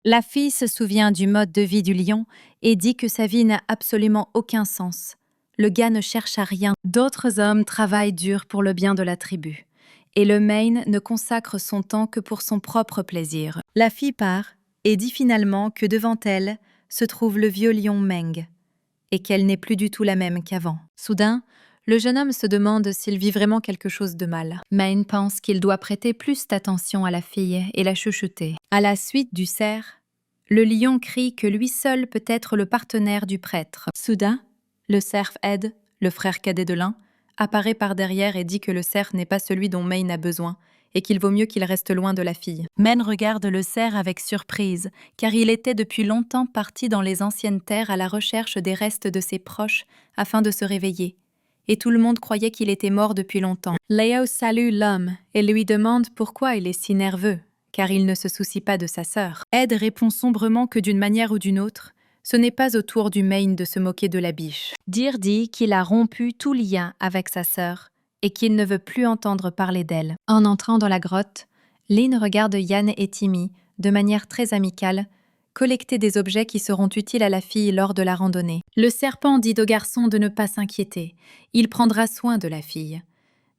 La fille se souvient du mode de vie du lion et dit que sa vie n'a absolument aucun sens. Le gars ne cherche à rien. D'autres hommes travaillent dur pour le bien de la tribu. Et le Maine ne consacre son temps que pour son propre plaisir. La fille part et dit finalement que devant elle se trouve le vieux lion Meng et qu'elle n'est plus du tout la même qu'avant. Soudain, le jeune homme se demande s'il vit vraiment quelque chose de mal. Maine pense qu'il doit prêter plus d'attention à la fille et la chuchoter. À la suite du cerf, le lion crie que lui seul peut être le partenaire du prêtre. Soudain, le cerf Ed, le frère cadet de l'un, apparaît par derrière et dit que le cerf n'est pas celui dont Maine a besoin et qu'il vaut mieux qu'il reste loin de la fille. Maine regarde le cerf avec surprise, car il était depuis longtemps parti dans les anciennes terres à la recherche des restes de ses proches afin de se réveiller. Et tout le monde croyait qu'il était mort depuis longtemps. Leo salue l'homme et lui demande pourquoi il est si nerveux, car il ne se soucie pas de sa sœur. Ed répond sombrement que d'une manière ou d'une autre, ce n'est pas au tour du Maine de se moquer de la biche. Jir dit qu'il a rompu tout lien avec sa sœur et qu'il ne veut plus entendre parler d'elle. En entrant dans la grotte, Lynn regarde Yann et Timmy, de manière très amicale, collecter des objets qui seront utiles à la fille lors de la randonnée. Le serpent dit au garçon de ne pas s'inquiéter, il prendra soin de la fille.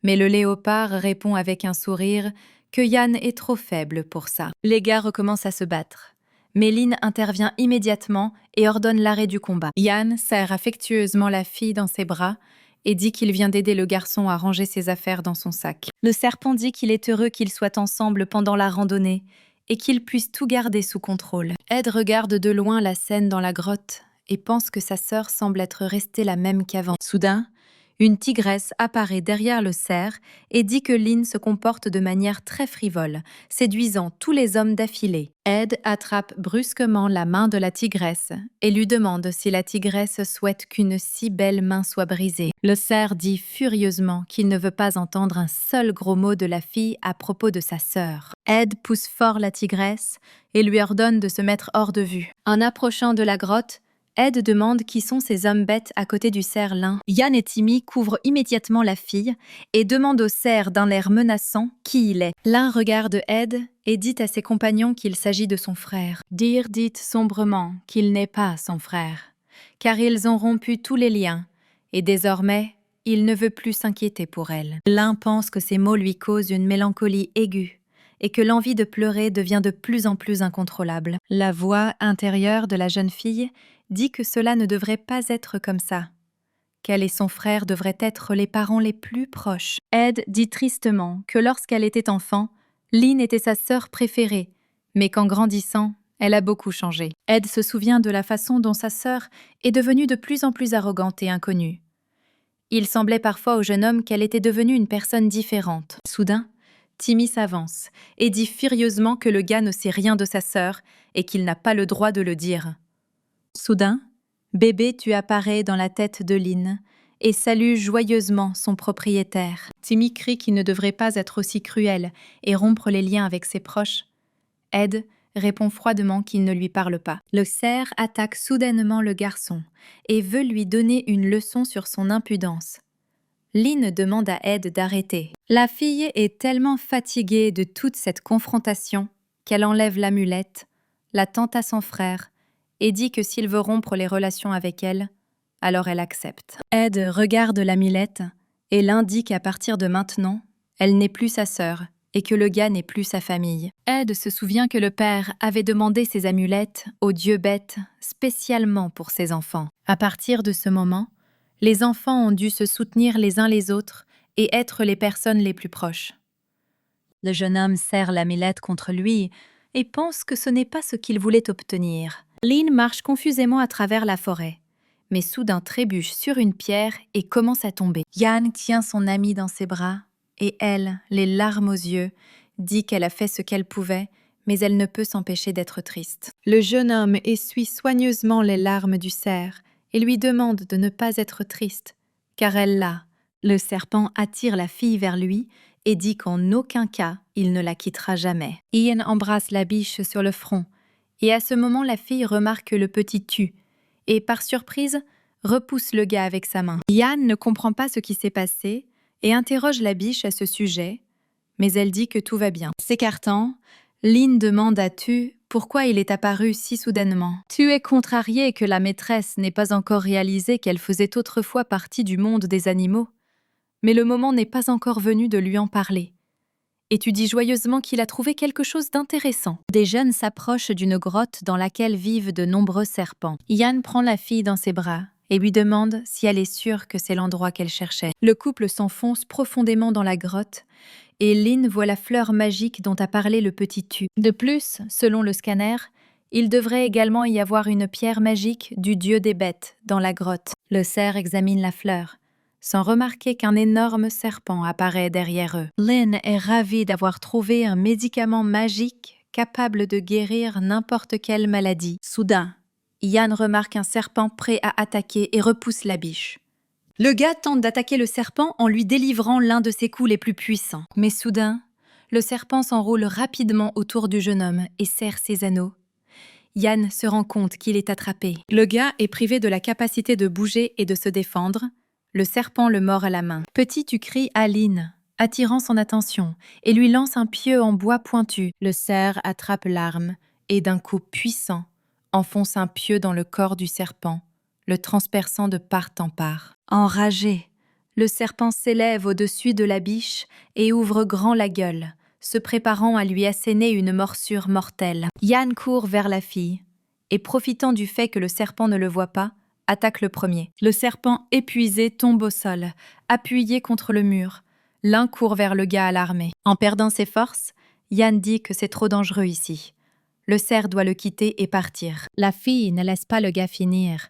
Mais le léopard répond avec un sourire que Yann est trop faible pour ça. Les gars recommencent à se battre. Mais Lynn intervient immédiatement et ordonne l'arrêt du combat. Yann serre affectueusement la fille dans ses bras et dit qu'il vient d'aider le garçon à ranger ses affaires dans son sac. Le serpent dit qu'il est heureux qu'ils soient ensemble pendant la randonnée et qu'ils puissent tout garder sous contrôle. Ed regarde de loin la scène dans la grotte et pense que sa sœur semble être restée la même qu'avant. Soudain, une tigresse apparaît derrière le cerf et dit que Lynn se comporte de manière très frivole, séduisant tous les hommes d'affilée. Ed attrape brusquement la main de la tigresse et lui demande si la tigresse souhaite qu'une si belle main soit brisée. Le cerf dit furieusement qu'il ne veut pas entendre un seul gros mot de la fille à propos de sa sœur. Ed pousse fort la tigresse et lui ordonne de se mettre hors de vue. En approchant de la grotte, Ed demande qui sont ces hommes bêtes à côté du cerf lin. Yann et Timmy couvrent immédiatement la fille et demandent au cerf d'un air menaçant qui il est. L'un regarde Ed et dit à ses compagnons qu'il s'agit de son frère. Deer dit sombrement qu'il n'est pas son frère, car ils ont rompu tous les liens et désormais, il ne veut plus s'inquiéter pour elle. L'un pense que ces mots lui causent une mélancolie aiguë et que l'envie de pleurer devient de plus en plus incontrôlable. La voix intérieure de la jeune fille dit que cela ne devrait pas être comme ça, qu'elle et son frère devraient être les parents les plus proches. Ed dit tristement que lorsqu'elle était enfant, Lynn était sa sœur préférée, mais qu'en grandissant, elle a beaucoup changé. Ed se souvient de la façon dont sa sœur est devenue de plus en plus arrogante et inconnue. Il semblait parfois au jeune homme qu'elle était devenue une personne différente. Soudain, Timmy s'avance et dit furieusement que le gars ne sait rien de sa sœur et qu'il n'a pas le droit de le dire. Soudain, bébé tu apparais dans la tête de Lynn et salue joyeusement son propriétaire. Timmy crie qu'il ne devrait pas être aussi cruel et rompre les liens avec ses proches. Ed répond froidement qu'il ne lui parle pas. Le cerf attaque soudainement le garçon et veut lui donner une leçon sur son impudence. Lynn demande à Ed d'arrêter. La fille est tellement fatiguée de toute cette confrontation qu'elle enlève l'amulette, la tend à son frère et dit que s'il veut rompre les relations avec elle, alors elle accepte. Ed regarde l'amulette et l'indique qu'à partir de maintenant, elle n'est plus sa sœur et que le gars n'est plus sa famille. Ed se souvient que le père avait demandé ces amulettes aux dieux bêtes spécialement pour ses enfants. À partir de ce moment, les enfants ont dû se soutenir les uns les autres et être les personnes les plus proches. Le jeune homme serre l'amulette contre lui et pense que ce n'est pas ce qu'il voulait obtenir. Lynn marche confusément à travers la forêt, mais soudain trébuche sur une pierre et commence à tomber. Yann tient son ami dans ses bras et elle, les larmes aux yeux, dit qu'elle a fait ce qu'elle pouvait, mais elle ne peut s'empêcher d'être triste. Le jeune homme essuie soigneusement les larmes du cerf et lui demande de ne pas être triste, car elle l'a. Le serpent attire la fille vers lui et dit qu'en aucun cas il ne la quittera jamais. Ian embrasse la biche sur le front, et à ce moment la fille remarque le petit tu, et par surprise, repousse le gars avec sa main. Yann ne comprend pas ce qui s'est passé et interroge la biche à ce sujet, mais elle dit que tout va bien. S'écartant, Lynn demande à Tu pourquoi il est apparu si soudainement. Tu es contrarié que la maîtresse n'ait pas encore réalisé qu'elle faisait autrefois partie du monde des animaux, mais le moment n'est pas encore venu de lui en parler. Et tu dis joyeusement qu'il a trouvé quelque chose d'intéressant. Des jeunes s'approchent d'une grotte dans laquelle vivent de nombreux serpents. Yann prend la fille dans ses bras et lui demande si elle est sûre que c'est l'endroit qu'elle cherchait. Le couple s'enfonce profondément dans la grotte et Lynn voit la fleur magique dont a parlé le petit Tu. De plus, selon le scanner, il devrait également y avoir une pierre magique du dieu des bêtes dans la grotte. Le cerf examine la fleur, sans remarquer qu'un énorme serpent apparaît derrière eux. Lynn est ravie d'avoir trouvé un médicament magique capable de guérir n'importe quelle maladie. Soudain, Yann remarque un serpent prêt à attaquer et repousse la biche. Le gars tente d'attaquer le serpent en lui délivrant l'un de ses coups les plus puissants. Mais soudain, le serpent s'enroule rapidement autour du jeune homme et serre ses anneaux. Yann se rend compte qu'il est attrapé. Le gars est privé de la capacité de bouger et de se défendre. Le serpent le mord à la main. Petit tu cries à Lynn, attirant son attention, et lui lance un pieu en bois pointu. Le cerf attrape l'arme et d'un coup puissant, enfonce un pieu dans le corps du serpent, le transperçant de part en part. Enragé, le serpent s'élève au-dessus de la biche et ouvre grand la gueule, se préparant à lui asséner une morsure mortelle. Yann court vers la fille et, profitant du fait que le serpent ne le voit pas, attaque le premier. Le serpent épuisé tombe au sol, appuyé contre le mur. L'un court vers le gars alarmé. En perdant ses forces, Yann dit que c'est trop dangereux ici. Le cerf doit le quitter et partir. La fille ne laisse pas le gars finir,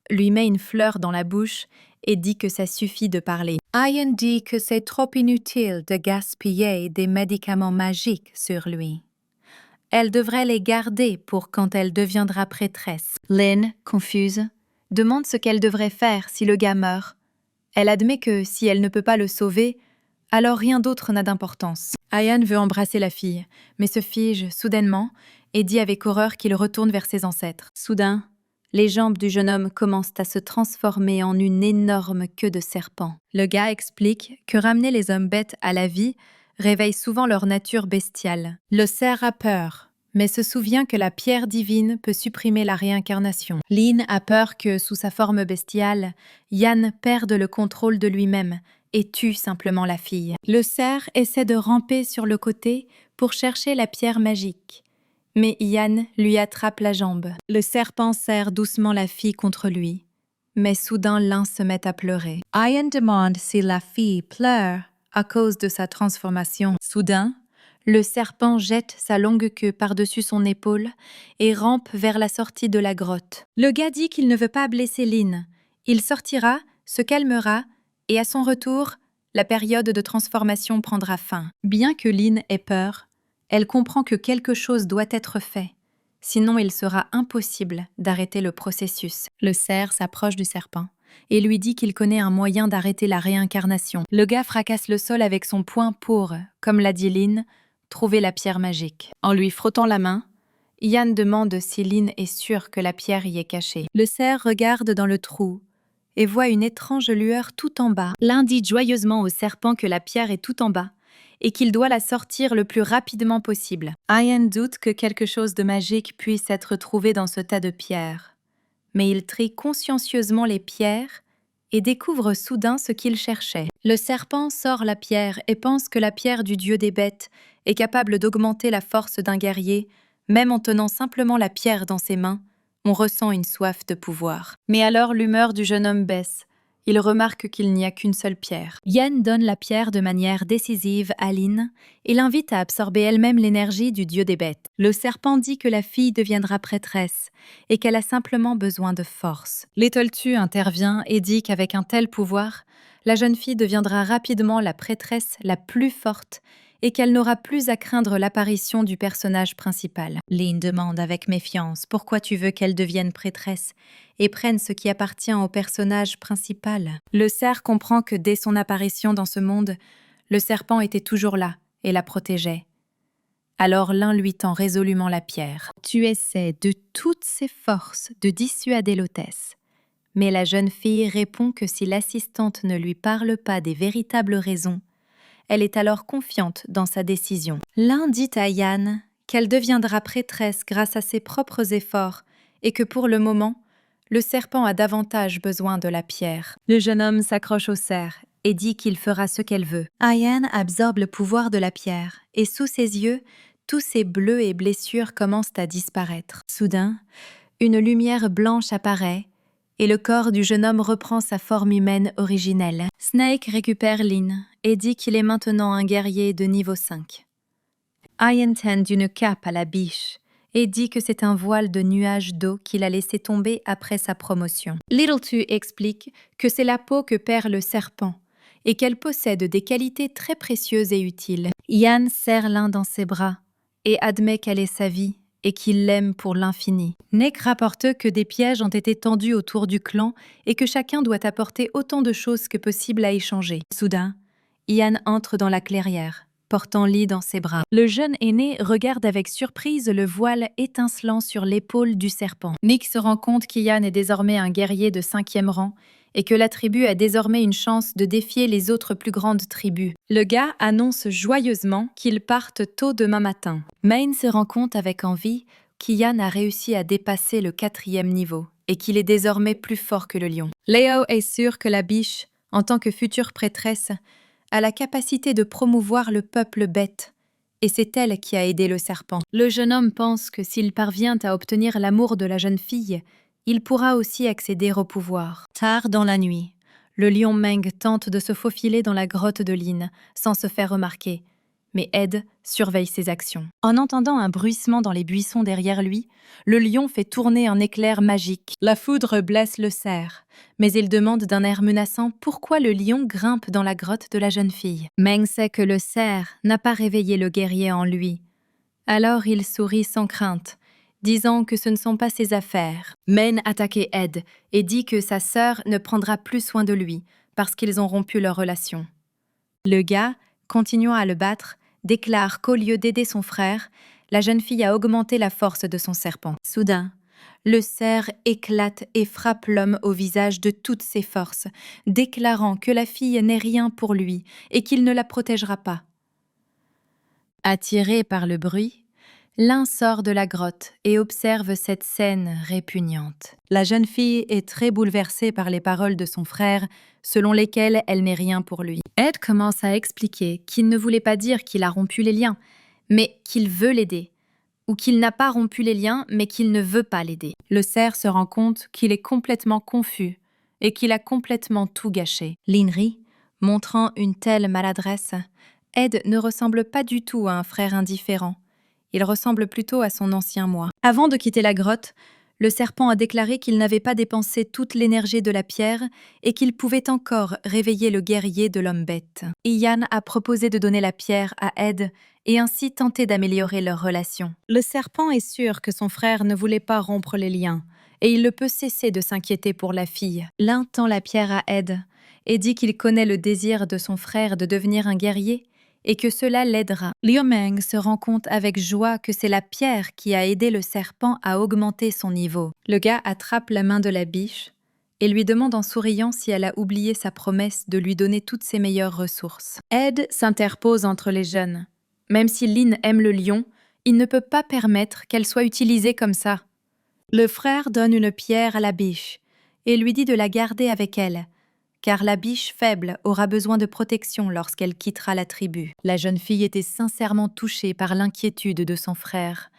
lui met une fleur dans la bouche et dit que ça suffit de parler. Ian dit que c'est trop inutile de gaspiller des médicaments magiques sur lui. Elle devrait les garder pour quand elle deviendra prêtresse. Lynn, confuse, demande ce qu'elle devrait faire si le gars meurt. Elle admet que si elle ne peut pas le sauver, alors rien d'autre n'a d'importance. Ian veut embrasser la fille, mais se fige soudainement et dit avec horreur qu'il retourne vers ses ancêtres. Soudain, Les jambes du jeune homme commencent à se transformer en une énorme queue de serpent. Le gars explique que ramener les hommes bêtes à la vie réveille souvent leur nature bestiale. Le cerf a peur, mais se souvient que la pierre divine peut supprimer la réincarnation. Lynn a peur que, sous sa forme bestiale, Yann perde le contrôle de lui-même et tue simplement la fille. Le cerf essaie de ramper sur le côté pour chercher la pierre magique. Mais Yann lui attrape la jambe. Le serpent serre doucement la fille contre lui. Mais soudain, l'un se met à pleurer. Yann demande si la fille pleure à cause de sa transformation. Soudain, le serpent jette sa longue queue par-dessus son épaule et rampe vers la sortie de la grotte. Le gars dit qu'il ne veut pas blesser Lynn. Il sortira, se calmera, et à son retour, la période de transformation prendra fin. Bien que Lynn ait peur, elle comprend que quelque chose doit être fait, sinon il sera impossible d'arrêter le processus. Le cerf s'approche du serpent et lui dit qu'il connaît un moyen d'arrêter la réincarnation. Le gars fracasse le sol avec son poing pour, comme l'a dit Lynn, trouver la pierre magique. En lui frottant la main, Yann demande si Lynn est sûre que la pierre y est cachée. Le cerf regarde dans le trou et voit une étrange lueur tout en bas. L'un dit joyeusement au serpent que la pierre est tout en bas et qu'il doit la sortir le plus rapidement possible. Yann doute que quelque chose de magique puisse être trouvé dans ce tas de pierres. Mais il trie consciencieusement les pierres et découvre soudain ce qu'il cherchait. Le serpent sort la pierre et pense que la pierre du dieu des bêtes est capable d'augmenter la force d'un guerrier, même en tenant simplement la pierre dans ses mains. On ressent une soif de pouvoir. Mais alors l'humeur du jeune homme baisse. Il remarque qu'il n'y a qu'une seule pierre. Yann donne la pierre de manière décisive à Lynn et l'invite à absorber elle-même l'énergie du dieu des bêtes. Le serpent dit que la fille deviendra prêtresse et qu'elle a simplement besoin de force. L'étoltu intervient et dit qu'avec un tel pouvoir, la jeune fille deviendra rapidement la prêtresse la plus forte et qu'elle n'aura plus à craindre l'apparition du personnage principal. Lynn demande avec méfiance « Pourquoi tu veux qu'elle devienne prêtresse ?» et prenne ce qui appartient au personnage principal. Le cerf comprend que dès son apparition dans ce monde, le serpent était toujours là et la protégeait. Alors l'un lui tend résolument la pierre. Tu essaies de toutes ses forces de dissuader l'hôtesse. Mais la jeune fille répond que si l'assistante ne lui parle pas des véritables raisons, elle est alors confiante dans sa décision. L'un dit à Yann qu'elle deviendra prêtresse grâce à ses propres efforts et que pour le moment, le serpent a davantage besoin de la pierre. Le jeune homme s'accroche au cerf et dit qu'il fera ce qu'elle veut. Yann absorbe le pouvoir de la pierre et sous ses yeux, tous ses bleus et blessures commencent à disparaître. Soudain, une lumière blanche apparaît et le corps du jeune homme reprend sa forme humaine originelle. Snake récupère Lynn et dit qu'il est maintenant un guerrier de niveau 5. Yann tend une cape à la biche et dit que c'est un voile de nuages d'eau qu'il a laissé tomber après sa promotion. Little-Tu explique que c'est la peau que perd le serpent et qu'elle possède des qualités très précieuses et utiles. Yann serre l'un dans ses bras et admet qu'elle est sa vie et qu'il l'aime pour l'infini. Nick rapporte que des pièges ont été tendus autour du clan et que chacun doit apporter autant de choses que possible à échanger. Soudain, Yann entre dans la clairière, portant Lee dans ses bras. Le jeune aîné regarde avec surprise le voile étincelant sur l'épaule du serpent. Nick se rend compte qu'Yann est désormais un guerrier de 5e rang et que la tribu a désormais une chance de défier les autres plus grandes tribus. Le gars annonce joyeusement qu'ils partent tôt demain matin. Maine se rend compte avec envie qu'Yann a réussi à dépasser le 4e niveau et qu'il est désormais plus fort que le lion. Leo est sûr que la biche, en tant que future prêtresse, a la capacité de promouvoir le peuple bête, et c'est elle qui a aidé le serpent. Le jeune homme pense que s'il parvient à obtenir l'amour de la jeune fille, il pourra aussi accéder au pouvoir. Tard dans la nuit, le lion Meng tente de se faufiler dans la grotte de Lynn sans se faire remarquer, mais Ed surveille ses actions. En entendant un bruissement dans les buissons derrière lui, le lion fait tourner un éclair magique. La foudre blesse le cerf, mais il demande d'un air menaçant pourquoi le lion grimpe dans la grotte de la jeune fille. Meng sait que le cerf n'a pas réveillé le guerrier en lui. Alors il sourit sans crainte, disant que ce ne sont pas ses affaires. Maine attaque Ed et dit que sa sœur ne prendra plus soin de lui parce qu'ils ont rompu leur relation. Le gars, continuant à le battre, déclare qu'au lieu d'aider son frère, la jeune fille a augmenté la force de son serpent. Soudain, Le cerf éclate et frappe l'homme au visage de toutes ses forces, déclarant que la fille n'est rien pour lui et qu'il ne la protégera pas. Attiré par le bruit, l'un sort de la grotte et observe cette scène répugnante. La jeune fille est très bouleversée par les paroles de son frère, selon lesquelles elle n'est rien pour lui. Ed commence à expliquer qu'il ne voulait pas dire qu'il a rompu les liens, mais qu'il veut l'aider, ou qu'il n'a pas rompu les liens, mais qu'il ne veut pas l'aider. Le cerf se rend compte qu'il est complètement confus et qu'il a complètement tout gâché. Lynn rit, montrant une telle maladresse. Ed ne ressemble pas du tout à un frère indifférent. Il ressemble plutôt à son ancien moi. Avant de quitter la grotte, le serpent a déclaré qu'il n'avait pas dépensé toute l'énergie de la pierre et qu'il pouvait encore réveiller le guerrier de l'homme bête. Ian a proposé de donner la pierre à Ed et ainsi tenter d'améliorer leur relation. Le serpent est sûr que son frère ne voulait pas rompre les liens et il ne peut cesser de s'inquiéter pour la fille. L'un tend la pierre à Ed et dit qu'il connaît le désir de son frère de devenir un guerrier et que cela l'aidera. Liu Meng se rend compte avec joie que c'est la pierre qui a aidé le serpent à augmenter son niveau. Le gars attrape la main de la biche et lui demande en souriant si elle a oublié sa promesse de lui donner toutes ses meilleures ressources. Ed s'interpose entre les jeunes. Même si Lynn aime le lion, il ne peut pas permettre qu'elle soit utilisée comme ça. Le frère donne une pierre à la biche et lui dit de la garder avec elle, car la biche faible aura besoin de protection lorsqu'elle quittera la tribu. La jeune fille était sincèrement touchée par l'inquiétude de son frère,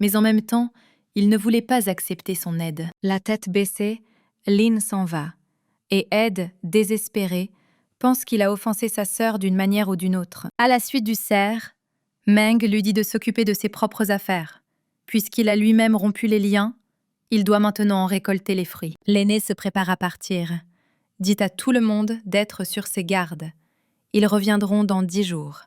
mais en même temps, il ne voulait pas accepter son aide. La tête baissée, Lynn s'en va, et Ed, désespéré, pense qu'il a offensé sa sœur d'une manière ou d'une autre. À la suite du cerf, Meng lui dit de s'occuper de ses propres affaires. Puisqu'il a lui-même rompu les liens, il doit maintenant en récolter les fruits. L'aîné se prépare à partir. Dit à tout le monde d'être sur ses gardes. Ils reviendront dans 10 jours.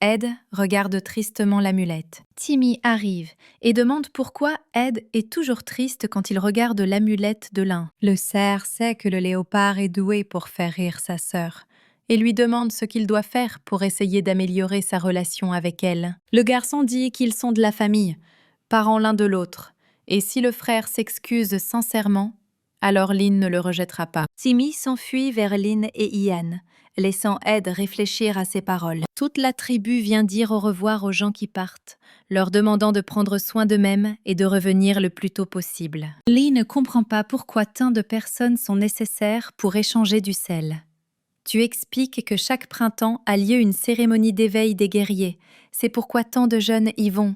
Ed regarde tristement l'amulette. Timmy arrive et demande pourquoi Ed est toujours triste quand il regarde l'amulette de l'un. Le cerf sait que le léopard est doué pour faire rire sa sœur et lui demande ce qu'il doit faire pour essayer d'améliorer sa relation avec elle. Le garçon dit qu'ils sont de la famille, parents l'un de l'autre, et si le frère s'excuse sincèrement, alors Lynn ne le rejettera pas. Timmy s'enfuit vers Lynn et Ian, laissant Ed réfléchir à ses paroles. Toute la tribu vient dire au revoir aux gens qui partent, leur demandant de prendre soin d'eux-mêmes et de revenir le plus tôt possible. Lynn ne comprend pas pourquoi tant de personnes sont nécessaires pour échanger du sel. Tu expliques que chaque printemps a lieu une cérémonie d'éveil des guerriers. C'est pourquoi tant de jeunes y vont.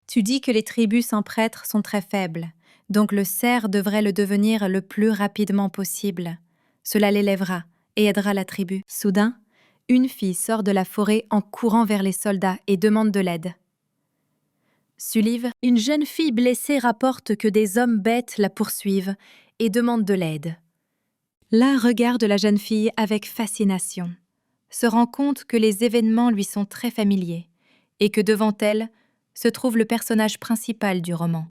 Tu dis que les tribus sans prêtres sont très faibles. Donc le cerf devrait le devenir le plus rapidement possible. Cela l'élèvera et aidera la tribu. Soudain, une fille sort de la forêt en courant vers les soldats et demande de l'aide. Sullive, une jeune fille blessée rapporte que des hommes bêtes la poursuivent et demande de l'aide. Là regarde la jeune fille avec fascination, se rend compte que les événements lui sont très familiers et que devant elle se trouve le personnage principal du roman.